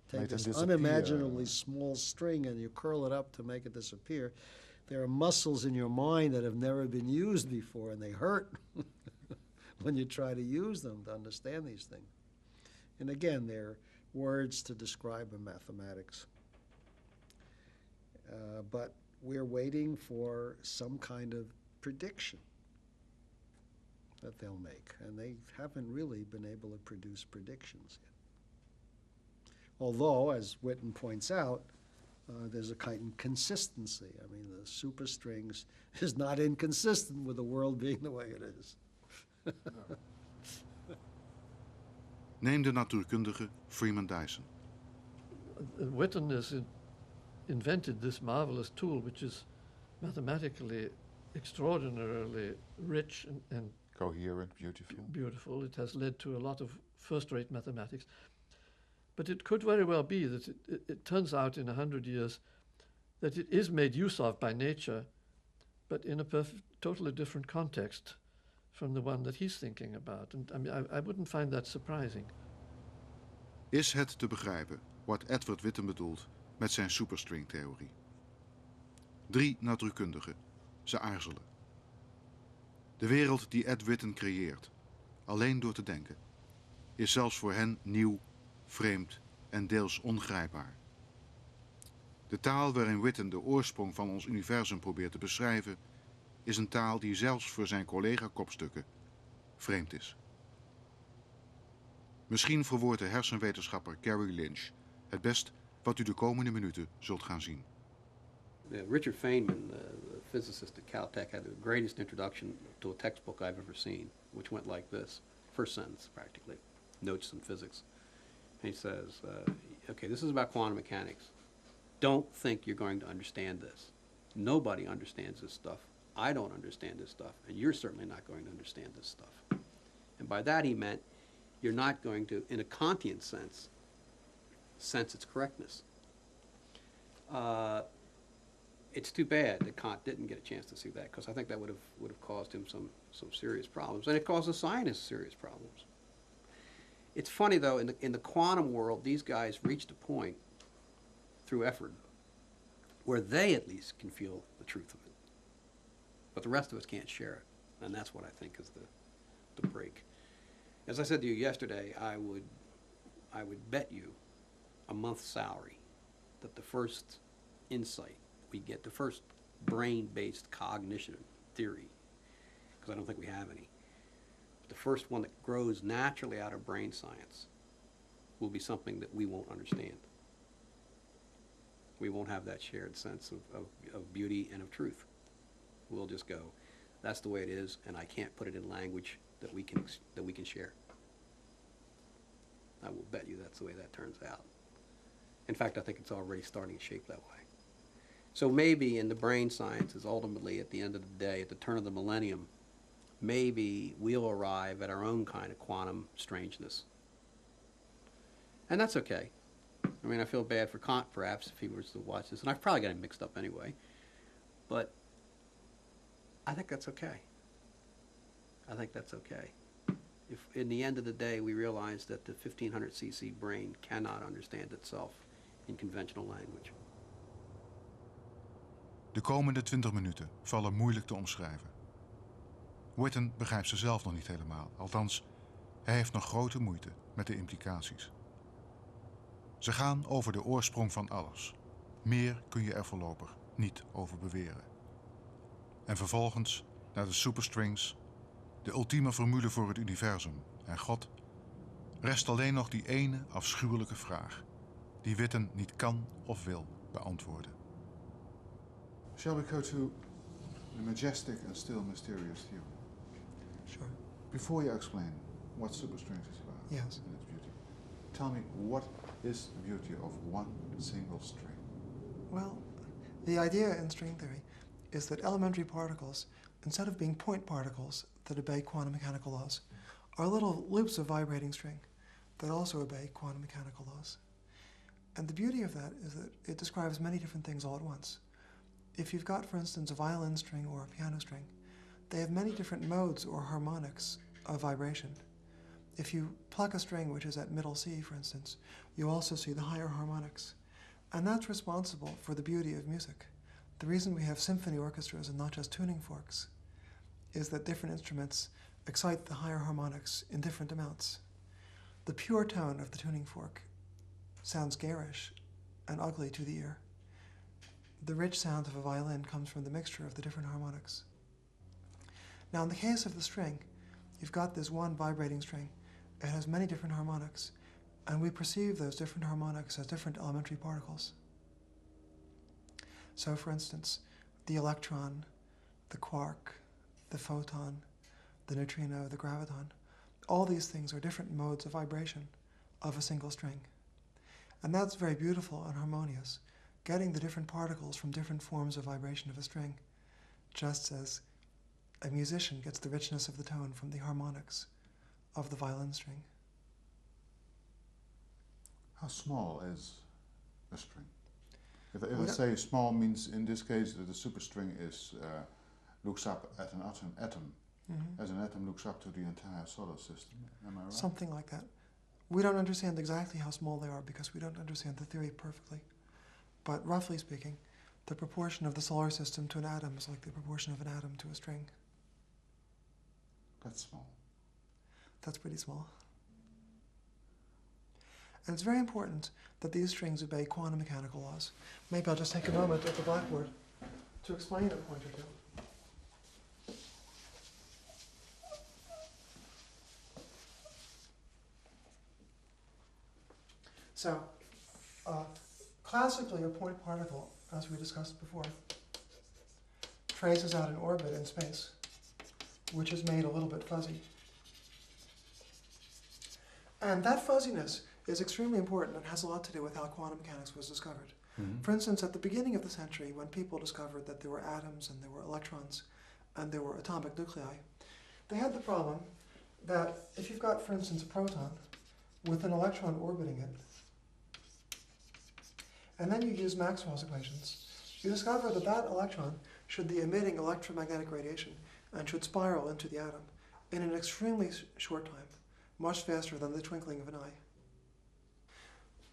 Take Made them this disappear. unimaginably small string and you curl it up to make it disappear. There are muscles in your mind that have never been used before, and they hurt when you try to use them to understand these things. And again, they're words to describe in mathematics. But we're waiting for some kind of prediction that they'll make, and they haven't really been able to produce predictions yet. Although, as Witten points out, there's a kind of consistency. I mean, the superstrings is not inconsistent with the world being the way it is. Neem de natuurkundige Freeman Dyson. Witten has invented this marvelous tool, which is mathematically extraordinarily rich and Coherent, beautiful. beautiful. It has led to a lot of first-rate mathematics. But it could very well be that it turns out in 100 years that it is made use of by nature, but in a totally different context from the one that he's thinking about. And I mean, I wouldn't find that surprising. Is het te begrijpen wat Edward Witten bedoelt met zijn superstringtheorie? 3 natuurkundigen, ze aarzelen. De wereld die Ed Witten creëert, alleen door te denken, is zelfs voor hen nieuw, vreemd en deels ongrijpbaar. De taal waarin Witten de oorsprong van ons universum probeert te beschrijven, is een taal die zelfs voor zijn collega-kopstukken vreemd is. Misschien verwoordt de hersenwetenschapper Gary Lynch het best wat u de komende minuten zult gaan zien. Richard Feynman, the physicist at Caltech, had the greatest introduction to a textbook I've ever seen, which went like this. First sentence, practically. Notes on physics. And he says, okay, this is about quantum mechanics. Don't think you're going to understand this. Nobody understands this stuff. I don't understand this stuff, and you're certainly not going to understand this stuff. And by that he meant you're not going to, in a Kantian sense its correctness. It's too bad that Kant didn't get a chance to see that, because I think that would have caused him some serious problems, and it caused the scientists serious problems. It's funny though, in the quantum world, these guys reached a point through effort where they at least can feel the truth of it, but the rest of us can't share it, and that's what I think is the break. As I said to you yesterday, I would bet you a month's salary that the first insight we get, the first brain-based cognition theory, because I don't think we have any, but the first one that grows naturally out of brain science will be something that we won't understand. We won't have that shared sense of beauty and of truth. We'll just go, that's the way it is, and I can't put it in language that we can share. I will bet you that's the way that turns out. In fact, I think it's already starting to shape that way. So maybe in the brain sciences, ultimately at the end of the day, at the turn of the millennium, maybe we'll arrive at our own kind of quantum strangeness. And that's okay. I mean, I feel bad for Kant, perhaps, if he was to watch this, and I've probably got him mixed up anyway, but I think that's okay. I think that's okay. if in the end of the day we realize that the 1500 cc brain cannot understand itself in conventional language. De komende 20 minuten vallen moeilijk te omschrijven. Witten begrijpt ze zelf nog niet helemaal. Althans, hij heeft nog grote moeite met de implicaties. Ze gaan over de oorsprong van alles. Meer kun je er voorlopig niet over beweren. En vervolgens naar de superstrings, de ultieme formule voor het universum en God, rest alleen nog die ene afschuwelijke vraag, die Witten niet kan of wil beantwoorden. Shall we go to the majestic and still mysterious theory? Sure. Before you explain what superstrings is about Yes. and its beauty, tell me what is the beauty of one single string? Well, the idea in string theory is that elementary particles, instead of being point particles that obey quantum mechanical laws, are little loops of vibrating string that also obey quantum mechanical laws. And the beauty of that is that it describes many different things all at once. If you've got, for instance, a violin string or a piano string, they have many different modes or harmonics of vibration. If you pluck a string which is at middle C, for instance, you also see the higher harmonics. And that's responsible for the beauty of music. The reason we have symphony orchestras and not just tuning forks is that different instruments excite the higher harmonics in different amounts. The pure tone of the tuning fork sounds garish and ugly to the ear. The rich sound of a violin comes from the mixture of the different harmonics. Now, in the case of the string, you've got this one vibrating string. It has many different harmonics, and we perceive those different harmonics as different elementary particles. So, for instance, the electron, the quark, the photon, the neutrino, the graviton, all these things are different modes of vibration of a single string. And that's very beautiful and harmonious, getting the different particles from different forms of vibration of a string, just as a musician gets the richness of the tone from the harmonics of the violin string. How small is a string? If I say small means in this case that the superstring is looks up at an atom, as an atom looks up to the entire solar system. Am I right? Something like that. We don't understand exactly how small they are because we don't understand the theory perfectly. But roughly speaking, the proportion of the solar system to an atom is like the proportion of an atom to a string. That's small. That's pretty small. And it's very important that these strings obey quantum mechanical laws. Maybe I'll just take a moment at the blackboard to explain a point or two. So, classically, a point particle, as we discussed before, traces out an orbit in space, which is made a little bit fuzzy. And that fuzziness is extremely important and has a lot to do with how quantum mechanics was discovered. For instance, at the beginning of the century, when people discovered that there were atoms and there were electrons and there were atomic nuclei, they had the problem that if you've got, for instance, a proton with an electron orbiting it, and then you use Maxwell's equations, you discover that that electron should be emitting electromagnetic radiation and should spiral into the atom in an extremely short time, much faster than the twinkling of an eye.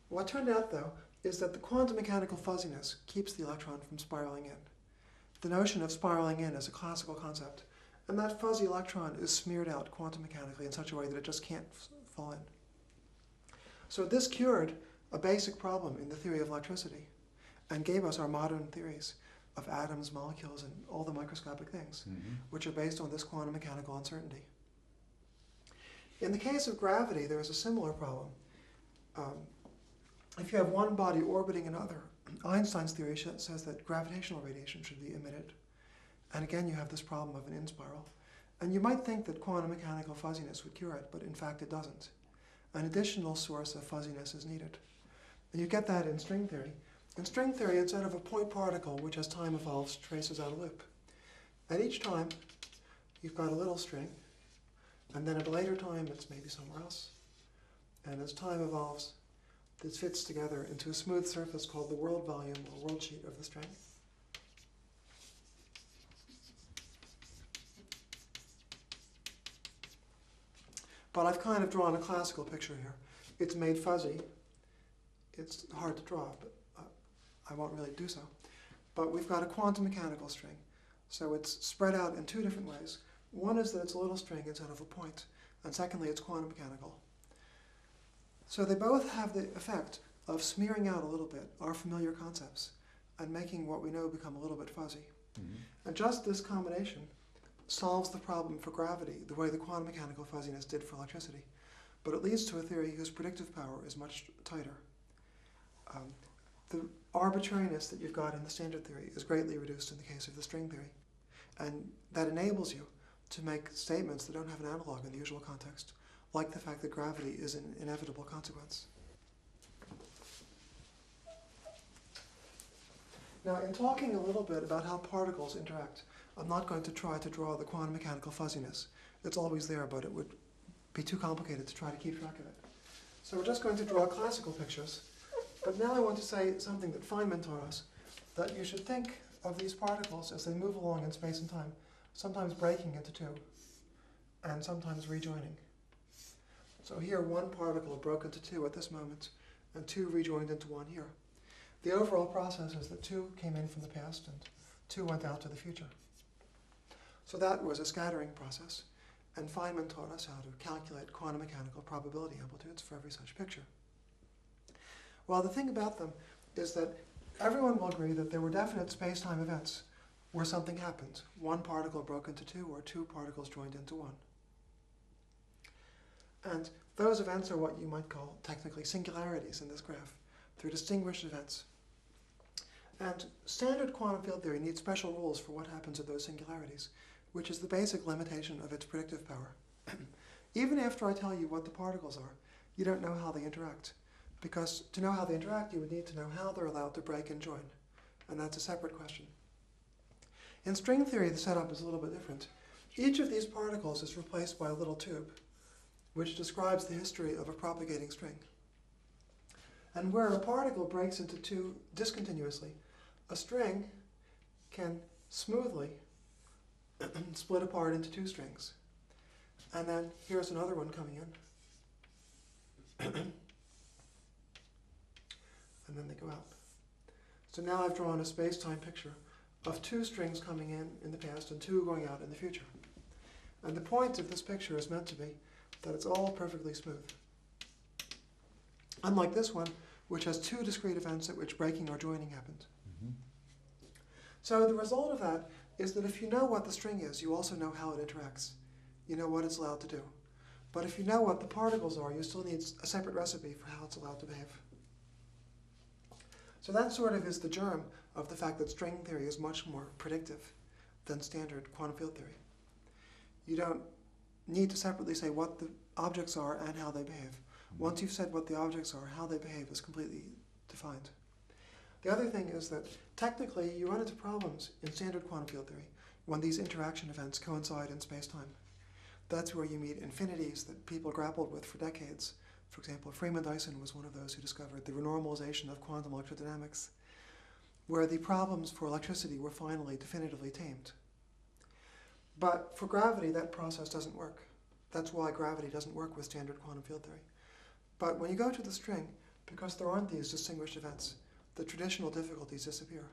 What turned out, though, is that the quantum mechanical fuzziness keeps the electron from spiraling in. The notion of spiraling in is a classical concept, and that fuzzy electron is smeared out quantum mechanically in such a way that it just can't fall in. So this cured a basic problem in the theory of electricity and gave us our modern theories of atoms, molecules, and all the microscopic things, which are based on this quantum mechanical uncertainty. In the case of gravity, there is a similar problem. If you have one body orbiting another, Einstein's theory says that gravitational radiation should be emitted. And again, you have this problem of an in-spiral. And you might think that quantum mechanical fuzziness would cure it, but in fact it doesn't. An additional source of fuzziness is needed. And you get that in string theory. In string theory, instead of a point particle, which as time evolves, traces out a loop. At each time, you've got a little string, and then at a later time, it's maybe somewhere else. And as time evolves, this fits together into a smooth surface called the world volume, or world sheet of the string. But I've kind of drawn a classical picture here. It's made fuzzy. It's hard to draw, but I won't really do so. But we've got a quantum mechanical string. So it's spread out in two different ways. One is that it's a little string instead of a point, and secondly, it's quantum mechanical. So they both have the effect of smearing out a little bit our familiar concepts and making what we know become a little bit fuzzy. Mm-hmm. And just this combination solves the problem for gravity the way the quantum mechanical fuzziness did for electricity. But it leads to a theory whose predictive power is much tighter. The arbitrariness that you've got in the standard theory is greatly reduced in the case of the string theory. And that enables you to make statements that don't have an analog in the usual context, like the fact that gravity is an inevitable consequence. Now, in talking a little bit about how particles interact, I'm not going to try to draw the quantum mechanical fuzziness. It's always there, but it would be too complicated to try to keep track of it. So we're just going to draw classical pictures. But now I want to say something that Feynman taught us, that you should think of these particles as they move along in space and time, sometimes breaking into two, and sometimes rejoining. So here, one particle broke into two at this moment, and two rejoined into one here. The overall process is that two came in from the past, and two went out to the future. So that was a scattering process, and Feynman taught us how to calculate quantum mechanical probability amplitudes for every such picture. Well, the thing about them is that everyone will agree that there were definite space-time events where something happened. One particle broke into two, or two particles joined into one. And those events are what you might call technically singularities in this graph. They're distinguished events. And standard quantum field theory needs special rules for what happens at those singularities, which is the basic limitation of its predictive power. Even after I tell you what the particles are, you don't know how they interact. Because to know how they interact, you would need to know how they're allowed to break and join. And that's a separate question. In string theory, the setup is a little bit different. Each of these particles is replaced by a little tube, which describes the history of a propagating string. And where a particle breaks into two discontinuously, a string can smoothly split apart into two strings. And then here's another one coming in. And then they go out. So now I've drawn a space-time picture of two strings coming in the past and two going out in the future. And the point of this picture is meant to be that it's all perfectly smooth. Unlike this one, which has two discrete events at which breaking or joining happened. Mm-hmm. So the result of that is that if you know what the string is, you also know how it interacts. You know what it's allowed to do. But if you know what the particles are, you still need a separate recipe for how it's allowed to behave. So that sort of is the germ of the fact that string theory is much more predictive than standard quantum field theory. You don't need to separately say what the objects are and how they behave. Once you've said what the objects are, how they behave is completely defined. The other thing is that technically you run into problems in standard quantum field theory when these interaction events coincide in space-time. That's where you meet infinities that people grappled with for decades. For example, Freeman Dyson was one of those who discovered the renormalization of quantum electrodynamics, where the problems for electricity were finally definitively tamed. But for gravity, that process doesn't work. That's why gravity doesn't work with standard quantum field theory. But when you go to the string, because there aren't these distinguished events, the traditional difficulties disappear.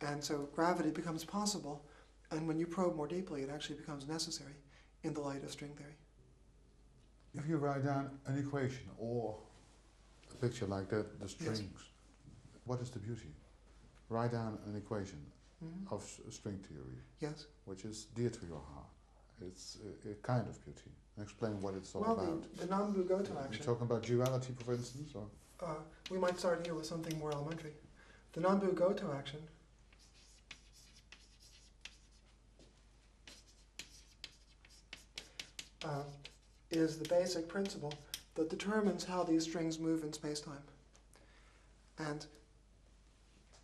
And so gravity becomes possible, and when you probe more deeply, it actually becomes necessary in the light of string theory. If you write down an equation or a picture like that, the strings, yes. What is the beauty? Write down an equation of string theory, yes, which is dear to your heart. It's a kind of beauty. Explain what it's all well, about. The non-Bugoto action. You're talking about duality, for instance? Or? We might start here with something more elementary. The non-Bugoto action is the basic principle that determines how these strings move in space-time. And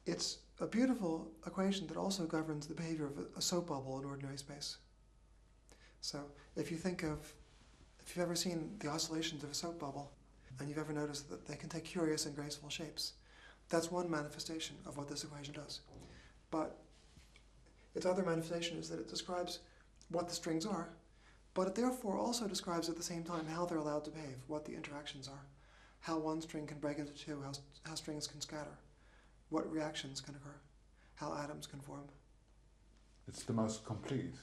it's a beautiful equation that also governs the behavior of a soap bubble in ordinary space. So if you've ever seen the oscillations of a soap bubble, and you've ever noticed that they can take curious and graceful shapes, that's one manifestation of what this equation does. But its other manifestation is that it describes what the strings are, But it therefore also describes at the same time how they're allowed to behave, what the interactions are, how one string can break into two, how strings can scatter, what reactions can occur, how atoms can form. It's the most complete.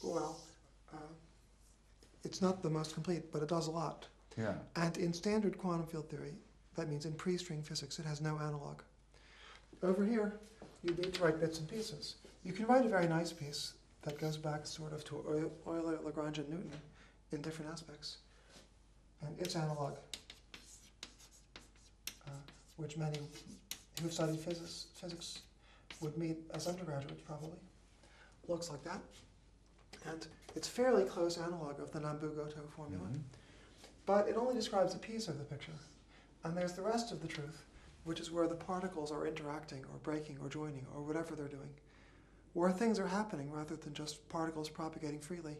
Well, it's not the most complete, but it does a lot. Yeah. And in standard quantum field theory, that means in pre-string physics, it has no analog. Over here, you need to write bits and pieces. You can write a very nice piece that goes back sort of to Euler, Lagrange, and Newton in different aspects. And its analog, which many who've studied physics would meet as undergraduates probably, looks like that. And it's fairly close analog of the Nambu-Goto formula. Mm-hmm. But it only describes a piece of the picture. And there's the rest of the truth, which is where the particles are interacting or breaking or joining or whatever they're doing, where things are happening rather than just particles propagating freely.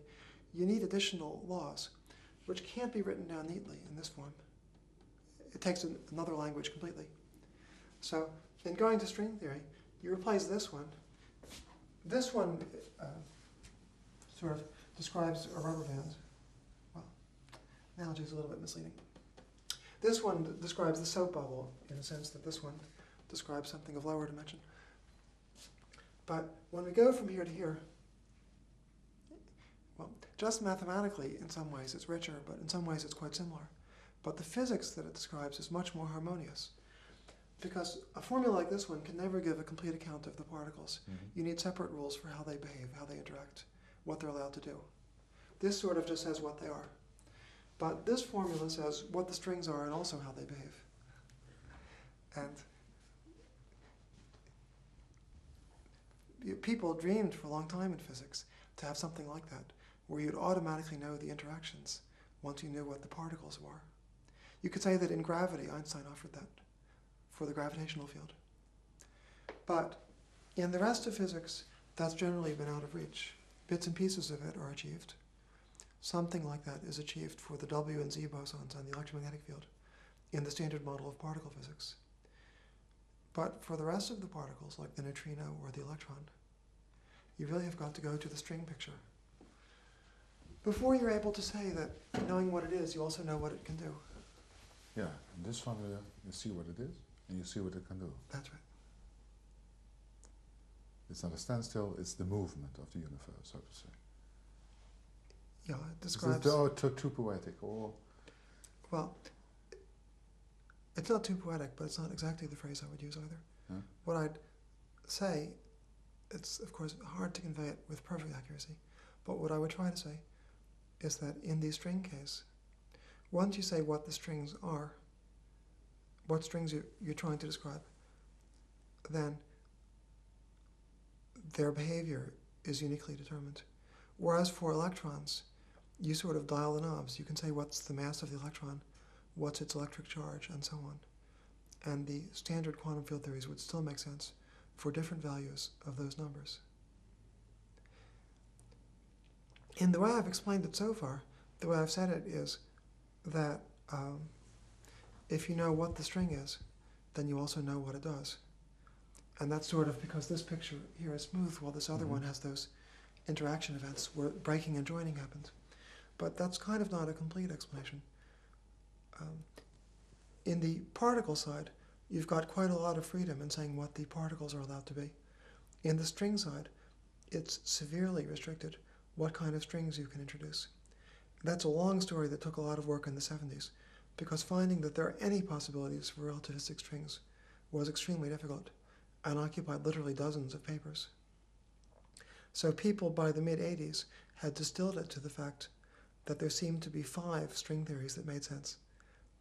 You need additional laws, which can't be written down neatly in this form. It takes another language completely. So in going to string theory, you replace this one. This one sort of describes a rubber band. Well, analogy is a little bit misleading. This one describes the soap bubble in a sense that this one describes something of lower dimension. But when we go from here to here, well, just mathematically in some ways it's richer, but in some ways it's quite similar. But the physics that it describes is much more harmonious. Because a formula like this one can never give a complete account of the particles. Mm-hmm. You need separate rules for how they behave, how they interact, what they're allowed to do. This sort of just says what they are. But this formula says what the strings are and also how they behave. And people dreamed for a long time in physics to have something like that, where you'd automatically know the interactions once you knew what the particles were. You could say that in gravity, Einstein offered that for the gravitational field. But in the rest of physics, that's generally been out of reach. Bits and pieces of it are achieved. Something like that is achieved for the W and Z bosons on the electromagnetic field in the standard model of particle physics. But for the rest of the particles, like the neutrino or the electron, you really have got to go to the string picture before you're able to say that knowing what it is, you also know what it can do. Yeah, in this formula, you see what it is, and you see what it can do. That's right. It's not a standstill, it's the movement of the universe, so to say. Yeah, it Is describes... it too poetic, or...? Well, it's not too poetic, but it's not exactly the phrase I would use either. Huh? What I'd say, it's of course hard to convey it with perfect accuracy, but what I would try to say is that in the string case, once you say what the strings are, what strings you're trying to describe, then their behavior is uniquely determined. Whereas for electrons, you sort of dial the knobs. You can say what's the mass of the electron, what's its electric charge, and so on. And the standard quantum field theories would still make sense for different values of those numbers. In the way I've explained it so far, the way I've said it is that if you know what the string is, then you also know what it does. And that's sort of because this picture here is smooth, while this other one has those interaction events where breaking and joining happened. But that's kind of not a complete explanation. In the particle side, you've got quite a lot of freedom in saying what the particles are allowed to be. In the string side, it's severely restricted what kind of strings you can introduce. That's a long story that took a lot of work in the 70s, because finding that there are any possibilities for relativistic strings was extremely difficult and occupied literally dozens of papers. So people by the mid-80s had distilled it to the fact that there seemed to be 5 string theories that made sense.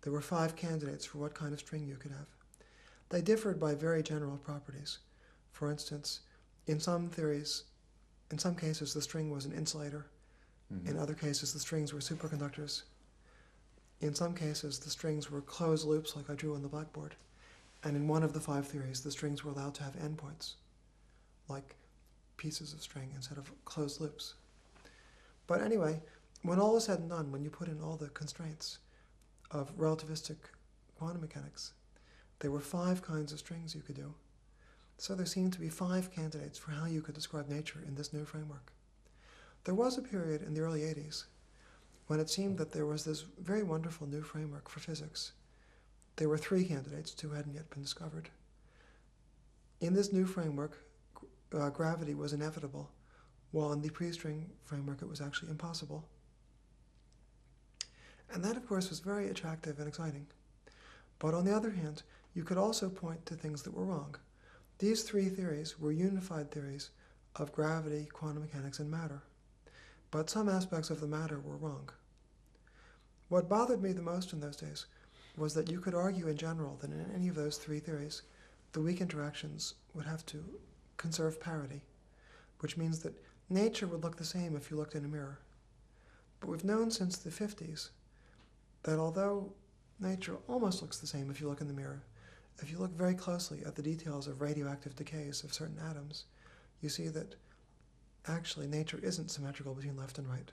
There were 5 candidates for what kind of string you could have. They differed by very general properties. For instance, in some theories, in some cases the string was an insulator. In other cases the strings were superconductors. In some cases the strings were closed loops like I drew on the blackboard. And in one of the 5 theories the strings were allowed to have endpoints, like pieces of string instead of closed loops. But anyway, when all is said and done, when you put in all the constraints of relativistic quantum mechanics, there were 5 kinds of strings you could do. So there seemed to be 5 candidates for how you could describe nature in this new framework. There was a period in the early 80s when it seemed that there was this very wonderful new framework for physics. There were 3 candidates, 2 hadn't yet been discovered. In this new framework, gravity was inevitable, while in the pre-string framework it was actually impossible. And that, of course, was very attractive and exciting. But on the other hand, you could also point to things that were wrong. These 3 theories were unified theories of gravity, quantum mechanics, and matter. But some aspects of the matter were wrong. What bothered me the most in those days was that you could argue in general that in any of those 3 theories, the weak interactions would have to conserve parity, which means that nature would look the same if you looked in a mirror. But we've known since the 50s that although nature almost looks the same if you look in the mirror, if you look very closely at the details of radioactive decays of certain atoms, you see that actually nature isn't symmetrical between left and right.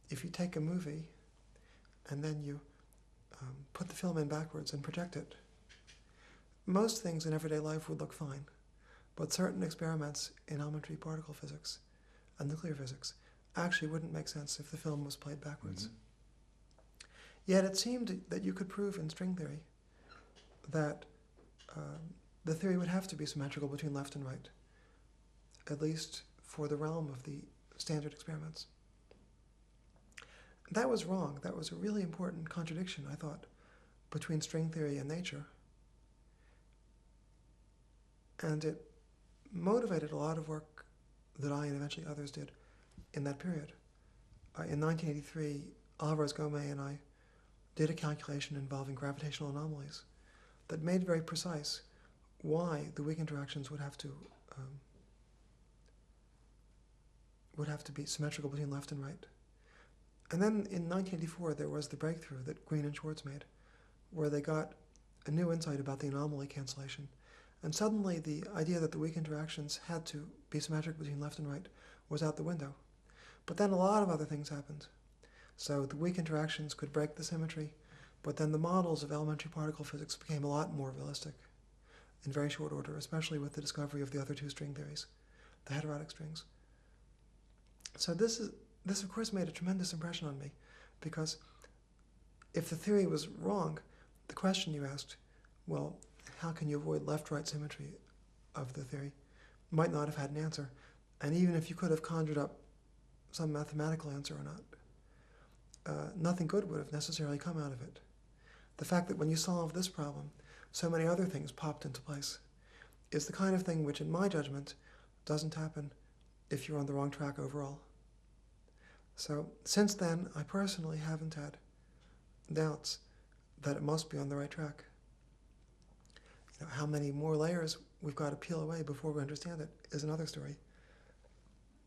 If you take a movie and then you put the film in backwards and project it, most things in everyday life would look fine, but certain experiments in elementary particle physics and nuclear physics actually wouldn't make sense if the film was played backwards. Mm-hmm. Yet it seemed that you could prove in string theory that the theory would have to be symmetrical between left and right, at least for the realm of the standard experiments. That was wrong. That was a really important contradiction, I thought, between string theory and nature. And it motivated a lot of work that I and eventually others did in that period. In 1983, Alvarez Gomez and I did a calculation involving gravitational anomalies that made very precise why the weak interactions would have to be symmetrical between left and right. And then in 1984, there was the breakthrough that Green and Schwartz made, where they got a new insight about the anomaly cancellation. And suddenly the idea that the weak interactions had to be symmetric between left and right was out the window. But then a lot of other things happened. So the weak interactions could break the symmetry, but then the models of elementary particle physics became a lot more realistic in very short order, especially with the discovery of the other 2 string theories, the heterotic strings. So this of course made a tremendous impression on me, because if the theory was wrong, the question you asked, well, how can you avoid left-right symmetry of the theory, might not have had an answer. And even if you could have conjured up some mathematical answer or not, nothing good would have necessarily come out of it. The fact that when you solve this problem, so many other things popped into place is the kind of thing which, in my judgment, doesn't happen if you're on the wrong track overall. So since then, I personally haven't had doubts that it must be on the right track. You know, how many more layers we've got to peel away before we understand it is another story.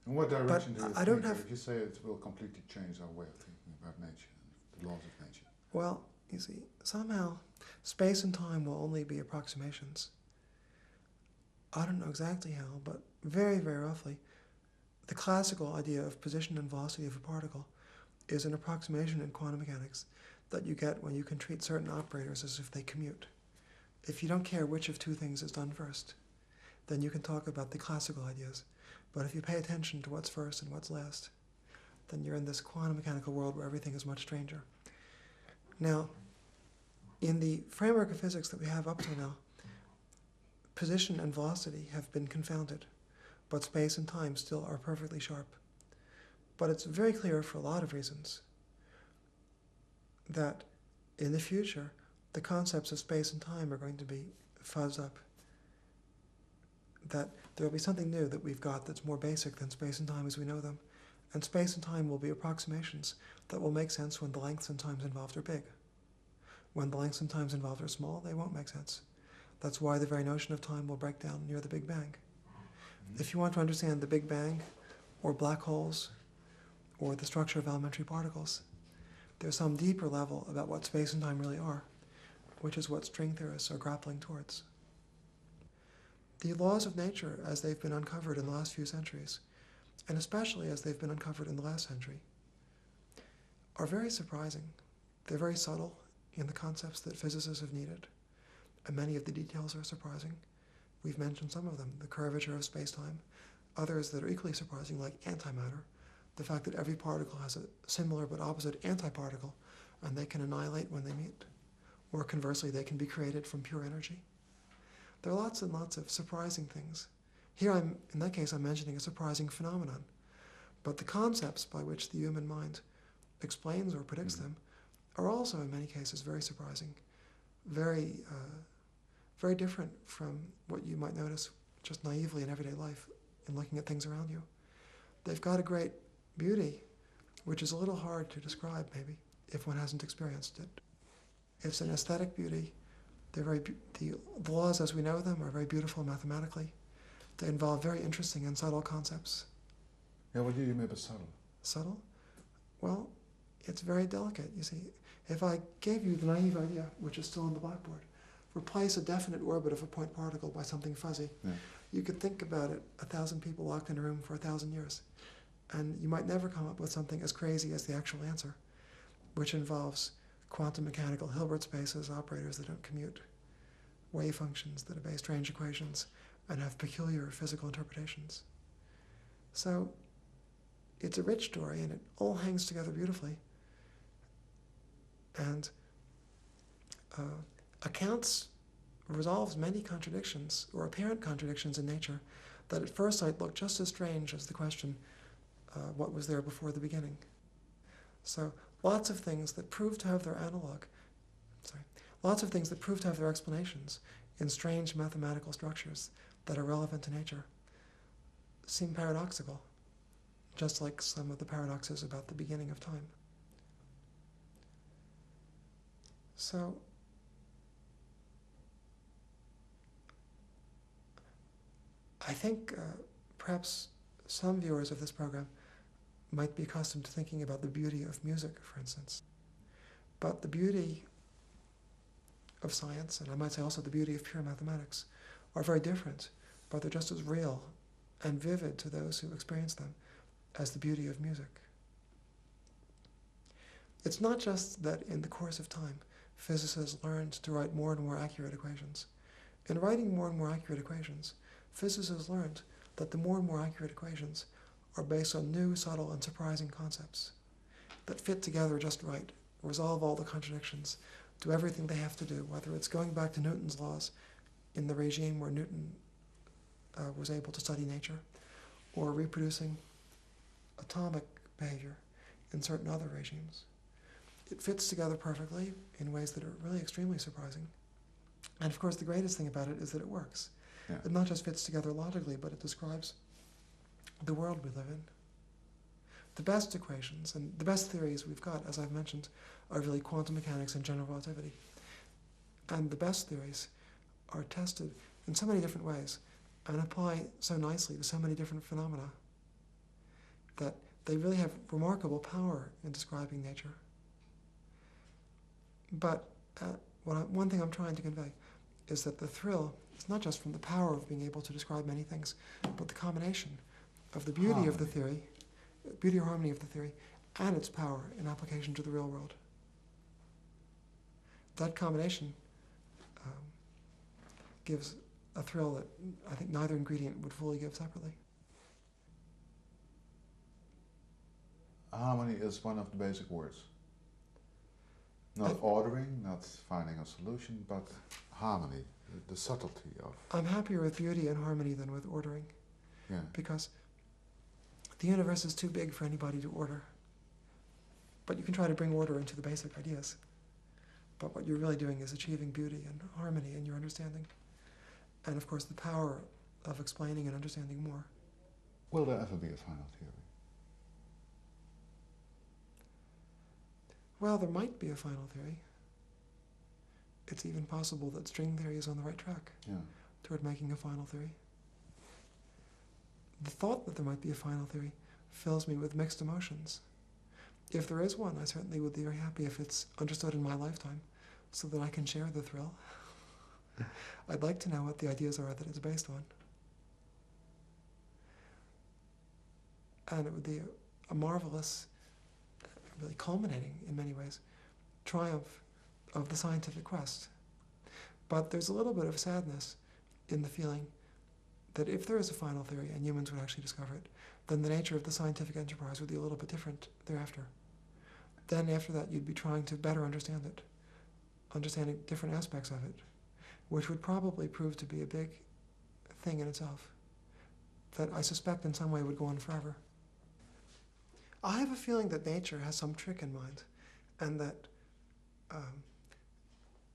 In what direction do you I think don't have, if you say it will completely change our way of thinking about nature and the laws of nature? Well, you see, somehow space and time will only be approximations. I don't know exactly how, but very, very roughly, the classical idea of position and velocity of a particle is an approximation in quantum mechanics that you get when you can treat certain operators as if they commute. If you don't care which of 2 things is done first, then you can talk about the classical ideas. But if you pay attention to what's first and what's last, then you're in this quantum mechanical world where everything is much stranger. Now, in the framework of physics that we have up to now, position and velocity have been confounded, but space and time still are perfectly sharp. But it's very clear for a lot of reasons that in the future, the concepts of space and time are going to be fuzzed up. That there will be something new that we've got that's more basic than space and time as we know them. And space and time will be approximations that will make sense when the lengths and times involved are big. When the lengths and times involved are small, they won't make sense. That's why the very notion of time will break down near the Big Bang. If you want to understand the Big Bang, or black holes, or the structure of elementary particles, there's some deeper level about what space and time really are, which is what string theorists are grappling towards. The laws of nature, as they've been uncovered in the last few centuries, and especially as they've been uncovered in the last century, are very surprising. They're very subtle in the concepts that physicists have needed, and many of the details are surprising. We've mentioned some of them, the curvature of space-time, Others that are equally surprising, like antimatter, the fact that every particle has a similar but opposite antiparticle, and they can annihilate when they meet. Or conversely, they can be created from pure energy. There are lots and lots of surprising things. Here, in that case, I'm mentioning a surprising phenomenon. But the concepts by which the human mind explains or predicts them are also, in many cases, very surprising, very different from what you might notice just naively in everyday life in looking at things around you. They've got a great beauty, which is a little hard to describe, maybe, if one hasn't experienced it. It's an aesthetic beauty. They're the laws as we know them are very beautiful mathematically. They involve very interesting and subtle concepts. Yeah, what do you mean by subtle? Subtle? Well, it's very delicate, you see. If I gave you the naive idea, which is still on the blackboard, replace a definite orbit of a point particle by something fuzzy, you could think about it 1,000 people locked in a room for 1,000 years. And you might never come up with something as crazy as the actual answer, which involves quantum mechanical Hilbert spaces, operators that don't commute, wave functions that obey strange equations and have peculiar physical interpretations. So it's a rich story, and it all hangs together beautifully. And resolves many contradictions, or apparent contradictions in nature, that at first sight look just as strange as the question, what was there before the beginning? So lots of things that prove to have their explanations in strange mathematical structures that are relevant to nature seem paradoxical, just like some of the paradoxes about the beginning of time. So I think perhaps some viewers of this program might be accustomed to thinking about the beauty of music, for instance. But the beauty of science, and I might say also the beauty of pure mathematics, are very different, but they're just as real and vivid to those who experience them as the beauty of music. It's not just that in the course of time, physicists learned to write more and more accurate equations. In writing more and more accurate equations, physicists learned that the more and more accurate equations are based on new, subtle, and surprising concepts that fit together just right, resolve all the contradictions, do everything they have to do, whether it's going back to Newton's laws in the regime where Newton was able to study nature, or reproducing atomic behavior in certain other regimes. It fits together perfectly in ways that are really extremely surprising. And of course, the greatest thing about it is that it works. Yeah. It not just fits together logically, but it describes the world we live in. The best equations and the best theories we've got, as I've mentioned, are really quantum mechanics and general relativity. And the best theories are tested in so many different ways and apply so nicely to so many different phenomena that they really have remarkable power in describing nature. But one thing I'm trying to convey is that the thrill is not just from the power of being able to describe many things, but the combination of the beauty of the theory, beauty or harmony of the theory, and its power in application to the real world. That combination gives a thrill that I think neither ingredient would fully give separately. Harmony is one of the basic words. Not ordering, not finding a solution, but harmony, the subtlety of... I'm happier with beauty and harmony than with ordering. Yeah. Because the universe is too big for anybody to order. But you can try to bring order into the basic ideas. But what you're really doing is achieving beauty and harmony in your understanding. And of course the power of explaining and understanding more. Will there ever be a final theory? Well, there might be a final theory. It's even possible that string theory is on the right track toward making a final theory. The thought that there might be a final theory fills me with mixed emotions. If there is one, I certainly would be very happy if it's understood in my lifetime so that I can share the thrill. I'd like to know what the ideas are that it's based on. And it would be a marvelous, really culminating in many ways, triumph of the scientific quest. But there's a little bit of sadness in the feeling that if there is a final theory and humans would actually discover it, then the nature of the scientific enterprise would be a little bit different thereafter. Then after that, you'd be trying to better understand it, understanding different aspects of it, which would probably prove to be a big thing in itself, that I suspect in some way would go on forever. I have a feeling that nature has some trick in mind, and that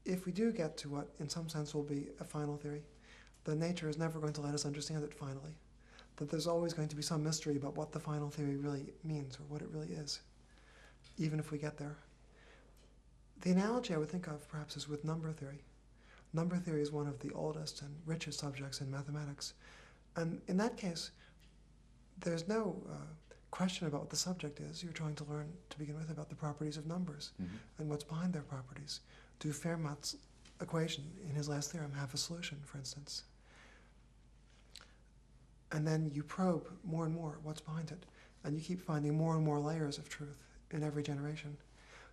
if we do get to what in some sense will be a final theory, then nature is never going to let us understand it finally. That there's always going to be some mystery about what the final theory really means or what it really is, even if we get there. The analogy I would think of perhaps is with number theory. Number theory is one of the oldest and richest subjects in mathematics. And in that case, there's no question about what the subject is. You're trying to learn to begin with about the properties of numbers and what's behind their properties. Do Fermat's equation in his last theorem have a solution, for instance? And then you probe more and more what's behind it, and you keep finding more and more layers of truth in every generation.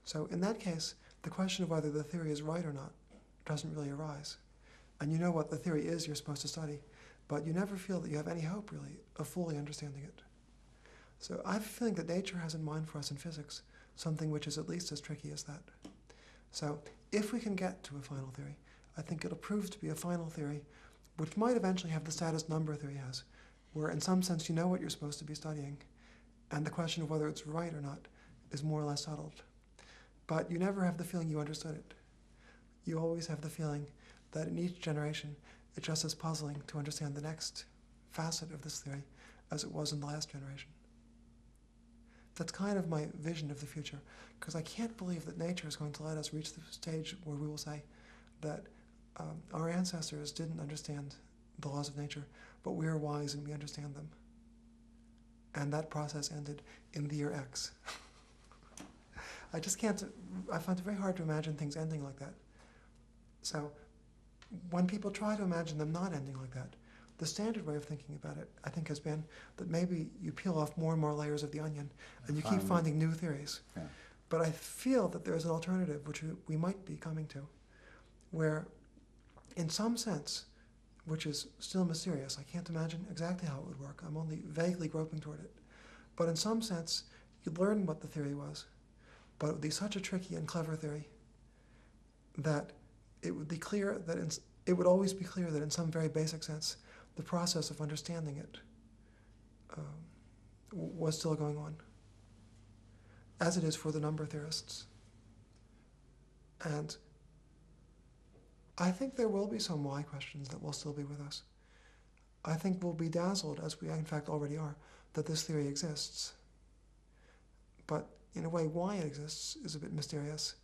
So in that case, the question of whether the theory is right or not doesn't really arise. And you know what the theory is you're supposed to study, but you never feel that you have any hope, really, of fully understanding it. So I have a feeling that nature has in mind for us in physics something which is at least as tricky as that. So if we can get to a final theory, I think it'll prove to be a final theory which might eventually have the status number theory has, where in some sense you know what you're supposed to be studying, and the question of whether it's right or not is more or less settled. But you never have the feeling you understood it. You always have the feeling that in each generation it's just as puzzling to understand the next facet of this theory as it was in the last generation. That's kind of my vision of the future, because I can't believe that nature is going to let us reach the stage where we will say that our ancestors didn't understand the laws of nature, but we are wise and we understand them. And that process ended in the year X. I just can't, I find it very hard to imagine things ending like that. So when people try to imagine them not ending like that, the standard way of thinking about it, I think, has been that maybe you peel off more and more layers of the onion and you keep finding new theories. Yeah. But I feel that there's an alternative which we might be coming to, where in some sense, which is still mysterious, I can't imagine exactly how it would work, I'm only vaguely groping toward it, but in some sense, you'd learn what the theory was, but it would be such a tricky and clever theory that it would be clear that it would always be clear that in some very basic sense, the process of understanding it was still going on, as it is for the number theorists. And I think there will be some why questions that will still be with us. I think we'll be dazzled, as we in fact already are, that this theory exists. But in a way, why it exists is a bit mysterious,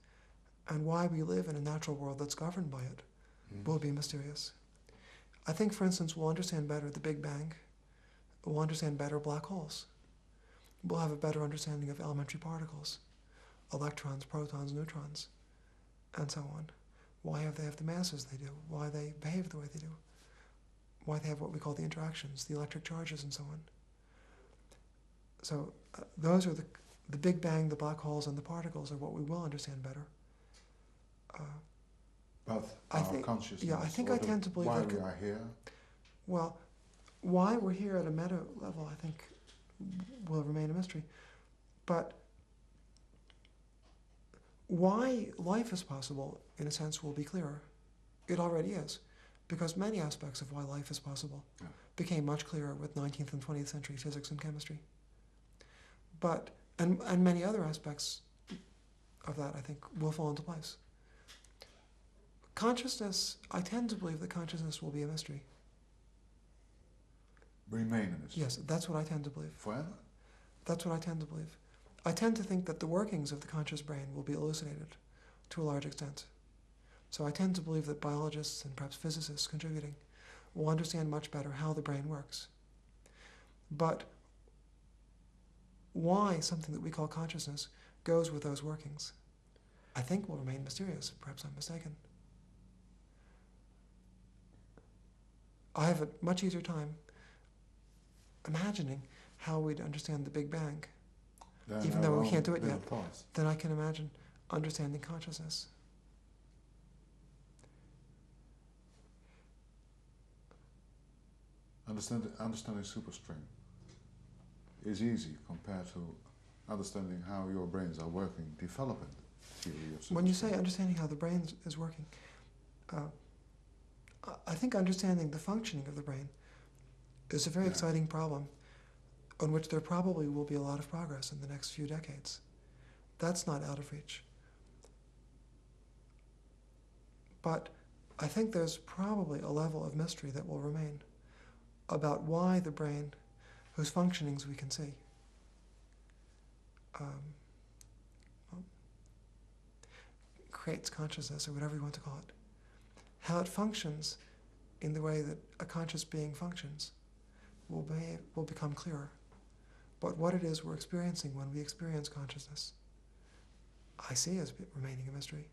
and why we live in a natural world that's governed by it will be mysterious. I think, for instance, we'll understand better the Big Bang. We'll understand better black holes. We'll have a better understanding of elementary particles, electrons, protons, neutrons, and so on. Why they have the masses they do, why they behave the way they do, why they have what we call the interactions, the electric charges, and so on. So those are the Big Bang, the black holes, and the particles are what we will understand better. But I our think, consciousness, yeah, I think I tend to believe why that we are here, well, why we're here at a meta level, I think, will remain a mystery. But why life is possible, in a sense, will be clearer. It already is, because many aspects of why life is possible became much clearer with 19th and 20th century physics and chemistry. But, and many other aspects of that, I think, will fall into place. Consciousness, I tend to believe that consciousness will be a mystery. remain a mystery. Yes, that's what I tend to believe. Forever? That's what I tend to believe. I tend to think that the workings of the conscious brain will be elucidated to a large extent. So I tend to believe that biologists and perhaps physicists contributing will understand much better how the brain works. But why something that we call consciousness goes with those workings, I think will remain mysterious. Perhaps I'm mistaken. I have a much easier time imagining how we'd understand the Big Bang, even though we can't do it yet, than I can imagine understanding consciousness. And understanding superstring is easy compared to understanding how your brains are working, developing the theory of superstring. When you say understanding how the brain is working, I think understanding the functioning of the brain is a very exciting problem on which there probably will be a lot of progress in the next few decades. That's not out of reach. But I think there's probably a level of mystery that will remain about why the brain, whose functionings we can see, creates consciousness, or whatever you want to call it. How it functions in the way that a conscious being functions will become clearer. But what it is we're experiencing when we experience consciousness, I see as remaining a mystery.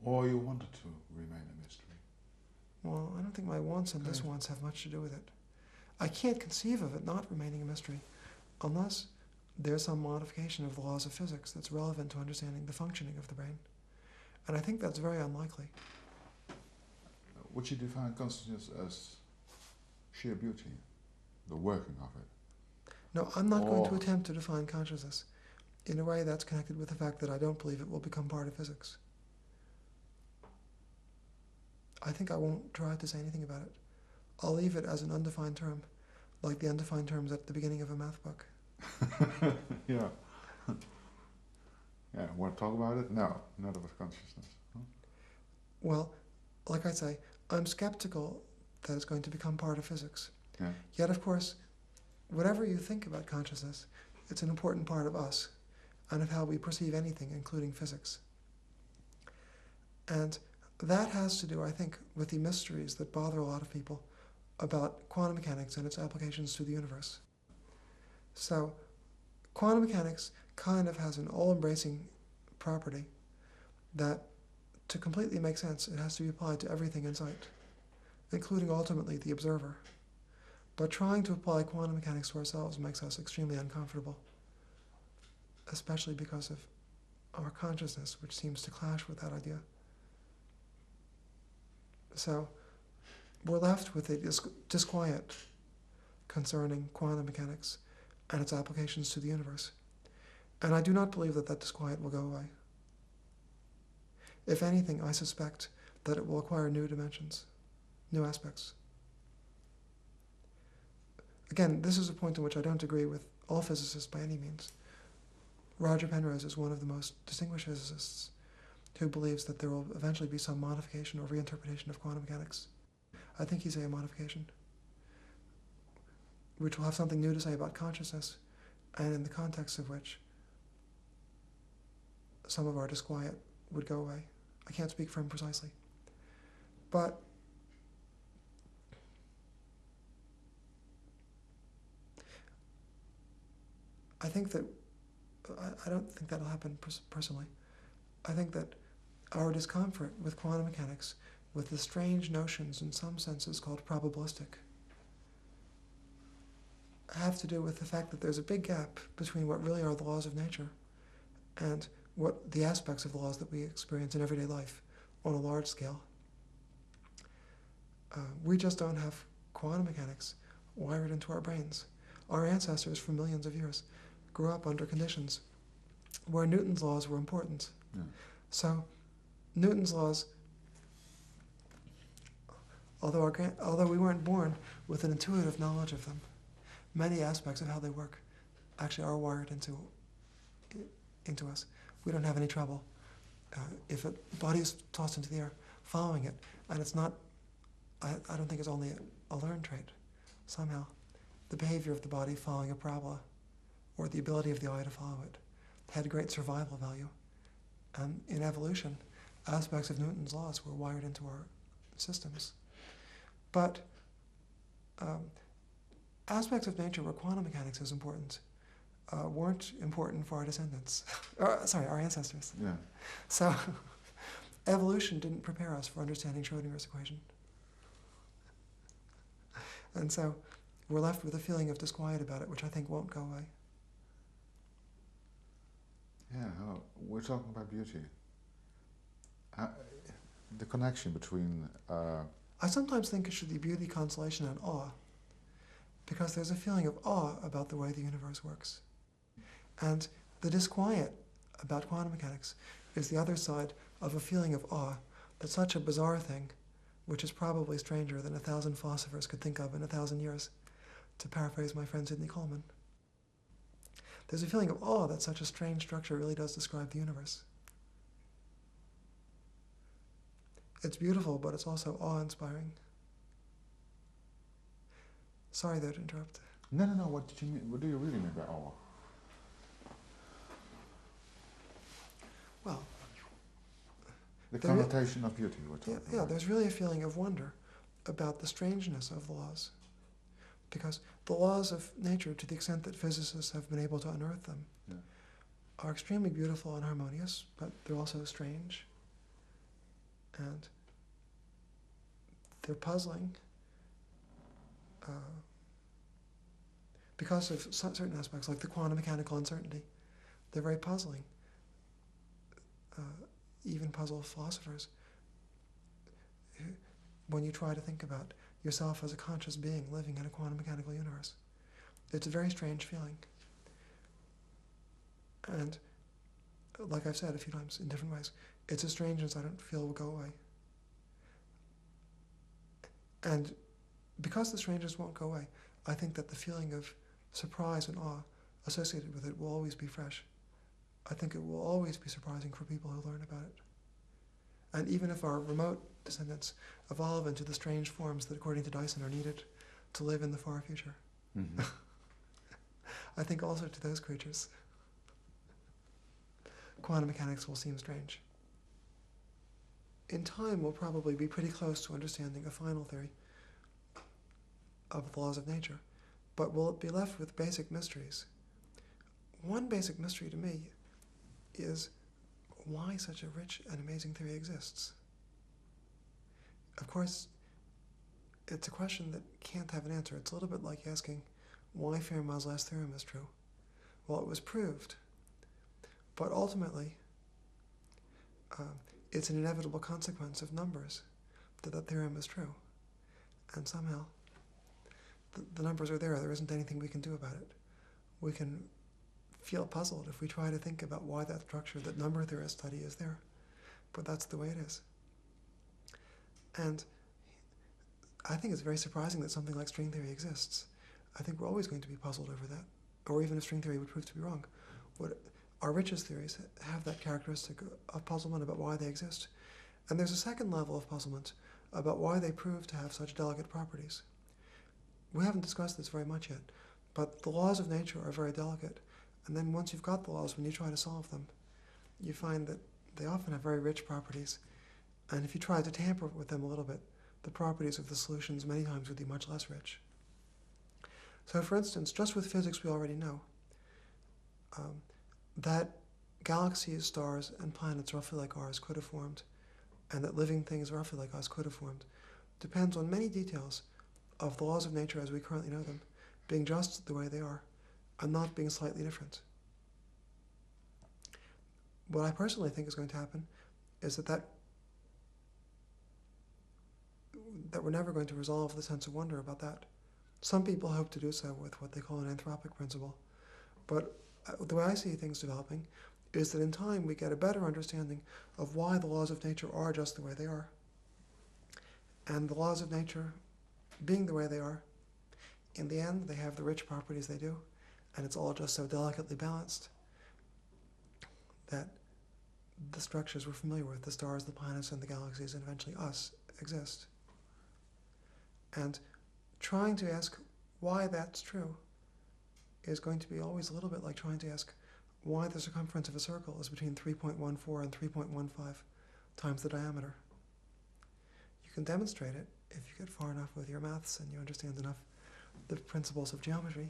Or you want it to remain a mystery? Well, I don't think my wants and diswants have much to do with it. I can't conceive of it not remaining a mystery unless there's some modification of the laws of physics that's relevant to understanding the functioning of the brain. And I think that's very unlikely. Would you define consciousness as sheer beauty, the working of it? No, I'm not going to attempt to define consciousness in a way that's connected with the fact that I don't believe it will become part of physics. I think I won't try to say anything about it. I'll leave it as an undefined term, like the undefined terms at the beginning of a math book. Yeah. Yeah, want to talk about it? No, not about consciousness. Huh? Well, like I say, I'm skeptical that it's going to become part of physics. Yeah. Yet, of course, whatever you think about consciousness, it's an important part of us and of how we perceive anything, including physics. And that has to do, I think, with the mysteries that bother a lot of people about quantum mechanics and its applications to the universe. So, quantum mechanics kind of has an all-embracing property that, to completely make sense, it has to be applied to everything in sight, including ultimately the observer. But trying to apply quantum mechanics to ourselves makes us extremely uncomfortable, especially because of our consciousness, which seems to clash with that idea. So we're left with a disquiet concerning quantum mechanics and its applications to the universe. And I do not believe that that disquiet will go away. If anything, I suspect that it will acquire new dimensions, new aspects. Again, this is a point in which I don't agree with all physicists by any means. Roger Penrose is one of the most distinguished physicists who believes that there will eventually be some modification or reinterpretation of quantum mechanics. I think he's a modification, which will have something new to say about consciousness, and in the context of which some of our disquiet would go away. I can't speak for him precisely. But I think that, I don't think that'll happen personally. I think that our discomfort with quantum mechanics, with the strange notions in some senses called probabilistic, have to do with the fact that there's a big gap between what really are the laws of nature and what the aspects of the laws that we experience in everyday life on a large scale. We just don't have quantum mechanics wired into our brains. Our ancestors for millions of years grew up under conditions where Newton's laws were important. Yeah. So Newton's laws, although we weren't born with an intuitive knowledge of them, many aspects of how they work actually are wired into us. We don't have any trouble if a body is tossed into the air, following it, and it's not, I don't think it's only a learned trait. Somehow, the behavior of the body following a parabola, or the ability of the eye to follow it, had great survival value. And in evolution, aspects of Newton's laws were wired into our systems. But aspects of nature where quantum mechanics is important weren't important for our descendants. Our ancestors. Yeah. So evolution didn't prepare us for understanding Schrödinger's equation. And so we're left with a feeling of disquiet about it, which I think won't go away. Yeah, we're talking about beauty. The connection between... I sometimes think it should be beauty, consolation, and awe, because there's a feeling of awe about the way the universe works. And the disquiet about quantum mechanics is the other side of a feeling of awe that such a bizarre thing, which is probably stranger than 1,000 philosophers could think of in 1,000 years, to paraphrase my friend Sidney Coleman. There's a feeling of awe that such a strange structure really does describe the universe. It's beautiful, but it's also awe-inspiring. Sorry, though, to interrupt. No. What did you mean? What do you really mean by awe? Well, The connotation of beauty we're talking yeah, about. there's really a feeling of wonder about the strangeness of the laws. Because the laws of nature, to the extent that physicists have been able to unearth them, are extremely beautiful and harmonious, but they're also strange. And they're puzzling because of certain aspects, like the quantum mechanical uncertainty. They're very puzzling. Even puzzle philosophers. When you try to think about yourself as a conscious being living in a quantum mechanical universe, it's a very strange feeling. And like I've said a few times in different ways, it's a strangeness I don't feel will go away. And because the strangeness won't go away, I think that the feeling of surprise and awe associated with it will always be fresh. I think it will always be surprising for people who learn about it. And even if our remote descendants evolve into the strange forms that, according to Dyson, are needed to live in the far future, I think also to those creatures, quantum mechanics will seem strange. In time, we'll probably be pretty close to understanding a final theory of the laws of nature, but will it be left with basic mysteries? One basic mystery to me is why such a rich and amazing theory exists. Of course, it's a question that can't have an answer. It's a little bit like asking why Fermat's last theorem is true. Well, it was proved, but ultimately, it's an inevitable consequence of numbers that that theorem is true. And somehow, the numbers are there. There isn't anything we can do about it. We can feel puzzled if we try to think about why that structure that number theorists study is there. But that's the way it is. And I think it's very surprising that something like string theory exists. I think we're always going to be puzzled over that, or even if string theory would prove to be wrong. Our richest theories have that characteristic of puzzlement about why they exist. And there's a second level of puzzlement about why they prove to have such delicate properties. We haven't discussed this very much yet, but the laws of nature are very delicate. And then once you've got the laws, when you try to solve them, you find that they often have very rich properties. And if you try to tamper with them a little bit, the properties of the solutions many times would be much less rich. So for instance, just with physics we already know that galaxies, stars, and planets roughly like ours could have formed, and that living things roughly like us could have formed, depends on many details of the laws of nature as we currently know them, being just the way they are, and not being slightly different. What I personally think is going to happen is that we're never going to resolve the sense of wonder about that. Some people hope to do so with what they call an anthropic principle. But the way I see things developing is that in time we get a better understanding of why the laws of nature are just the way they are. And the laws of nature being the way they are, in the end they have the rich properties they do, and it's all just so delicately balanced that the structures we're familiar with, the stars, the planets, and the galaxies, and eventually us, exist. And trying to ask why that's true is going to be always a little bit like trying to ask why the circumference of a circle is between 3.14 and 3.15 times the diameter. You can demonstrate it if you get far enough with your maths and you understand enough the principles of geometry.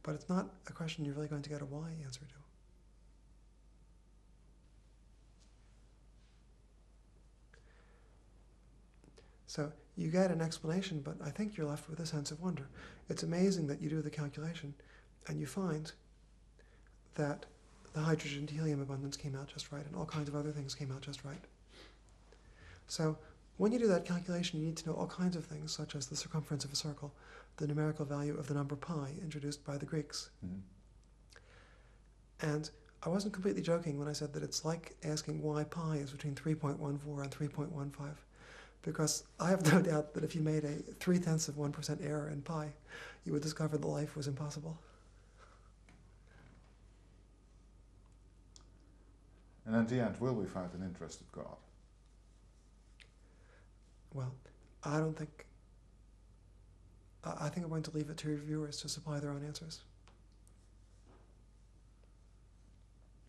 But it's not a question you're really going to get a why answer to. So you get an explanation, but I think you're left with a sense of wonder. It's amazing that you do the calculation and you find that the hydrogen to helium abundance came out just right and all kinds of other things came out just right. So when you do that calculation, you need to know all kinds of things, such as the circumference of a circle, the numerical value of the number pi introduced by the Greeks. Mm. And I wasn't completely joking when I said that it's like asking why pi is between 3.14 and 3.15, because I have no doubt that if you made a 0.3% error in pi, you would discover that life was impossible. And in the end, will we find an interested God? Well, I don't think... I think I'm going to leave it to reviewers to supply their own answers.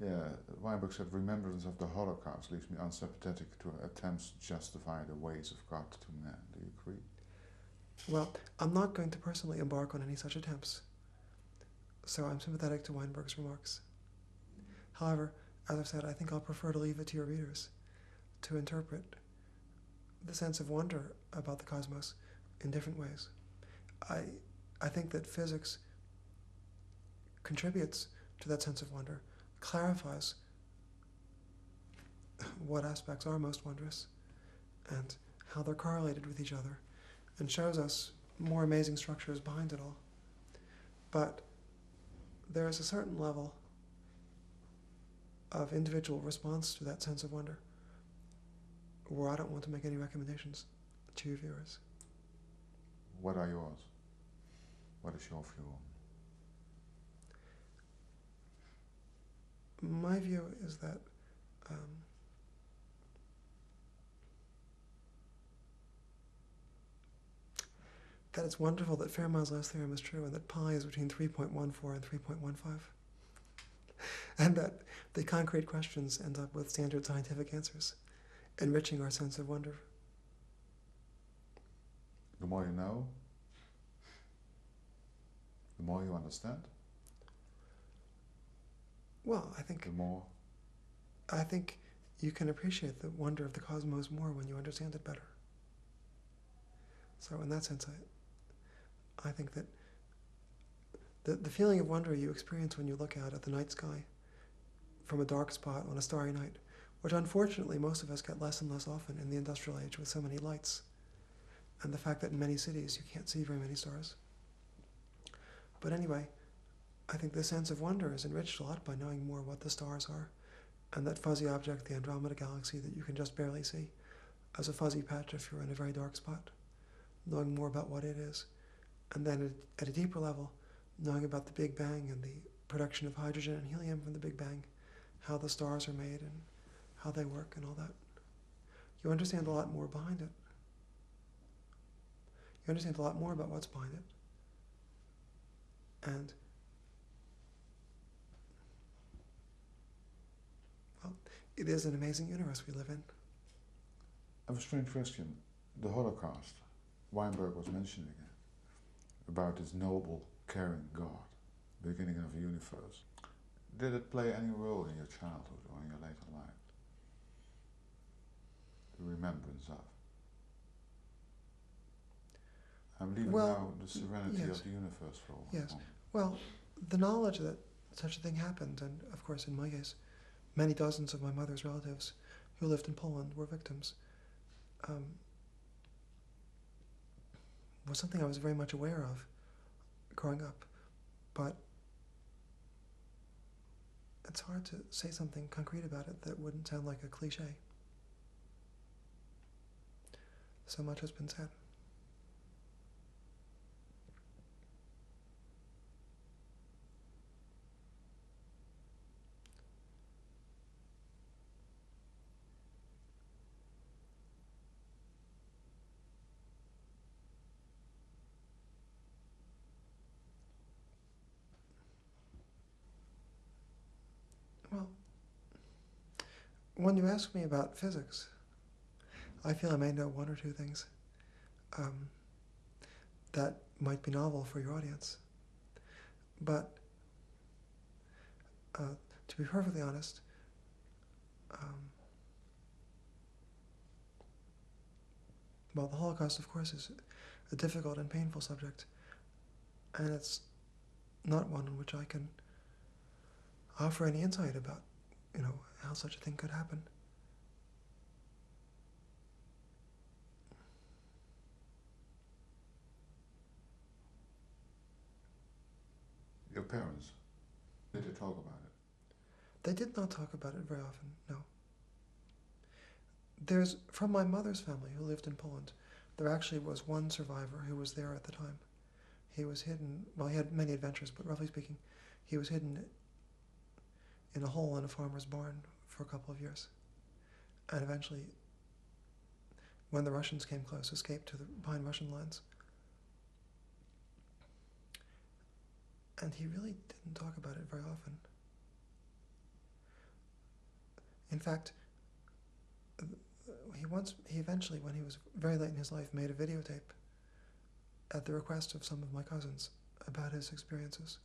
Yeah, Weinberg said, remembrance of the Holocaust leaves me unsympathetic to attempts to justify the ways of God to man. Do you agree? Well, I'm not going to personally embark on any such attempts, so I'm sympathetic to Weinberg's remarks. However, as I've said, I think I'll prefer to leave it to your readers to interpret the sense of wonder about the cosmos in different ways. I think that physics contributes to that sense of wonder, clarifies what aspects are most wondrous and how they're correlated with each other, and shows us more amazing structures behind it all. But there is a certain level of individual response to that sense of wonder where I don't want to make any recommendations to your viewers. What are yours? What is your view on? My view is that that it's wonderful that Fermat's last theorem is true and that pi is between 3.14 and 3.15, and that the concrete questions end up with standard scientific answers, enriching our sense of wonder. The more you know, the more you understand. Well, I think you can appreciate the wonder of the cosmos more when you understand it better. So in that sense, I think that the feeling of wonder you experience when you look out at the night sky from a dark spot on a starry night, which unfortunately most of us get less and less often in the industrial age with so many lights, and the fact that in many cities you can't see very many stars. But anyway, I think the sense of wonder is enriched a lot by knowing more what the stars are, and that fuzzy object, the Andromeda Galaxy, that you can just barely see as a fuzzy patch if you're in a very dark spot, knowing more about what it is. And then at a deeper level, knowing about the Big Bang and the production of hydrogen and helium from the Big Bang, how the stars are made and how they work and all that. You understand a lot more behind it. You understand a lot more about what's behind it. And, well, it is an amazing universe we live in. I have a strange question. The Holocaust, Weinberg was mentioning it, about this noble, caring God, beginning of the universe. Did it play any role in your childhood or in your later life? The remembrance of? I'm leaving now the serenity of the universe for a Yes. moment. Well, the knowledge that such a thing happened, and of course in my case, many dozens of my mother's relatives who lived in Poland were victims, was something I was very much aware of growing up. But it's hard to say something concrete about it that wouldn't sound like a cliche. So much has been said. Well, when you ask me about physics, I feel I may know one or two things that might be novel for your audience. But to be perfectly honest, well, the Holocaust, of course, is a difficult and painful subject, and it's not one in which I can offer any insight about, how such a thing could happen. parents, did they talk about it? They did not talk about it very often, no. There's, from my mother's family who lived in Poland, there actually was one survivor who was there at the time. He was hidden, well, he had many adventures, but roughly speaking, he was hidden in a hole in a farmer's barn for a couple of years. And eventually, when the Russians came close, escaped to behind Russian lines. And he really didn't talk about it very often. In fact, he eventually, when he was very late in his life, made a videotape at the request of some of my cousins about his experiences.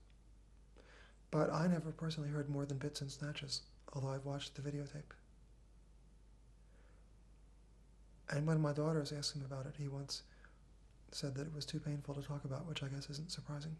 But I never personally heard more than bits and snatches, although I've watched the videotape. And when my daughters asked him about it, he once said that it was too painful to talk about, which I guess isn't surprising.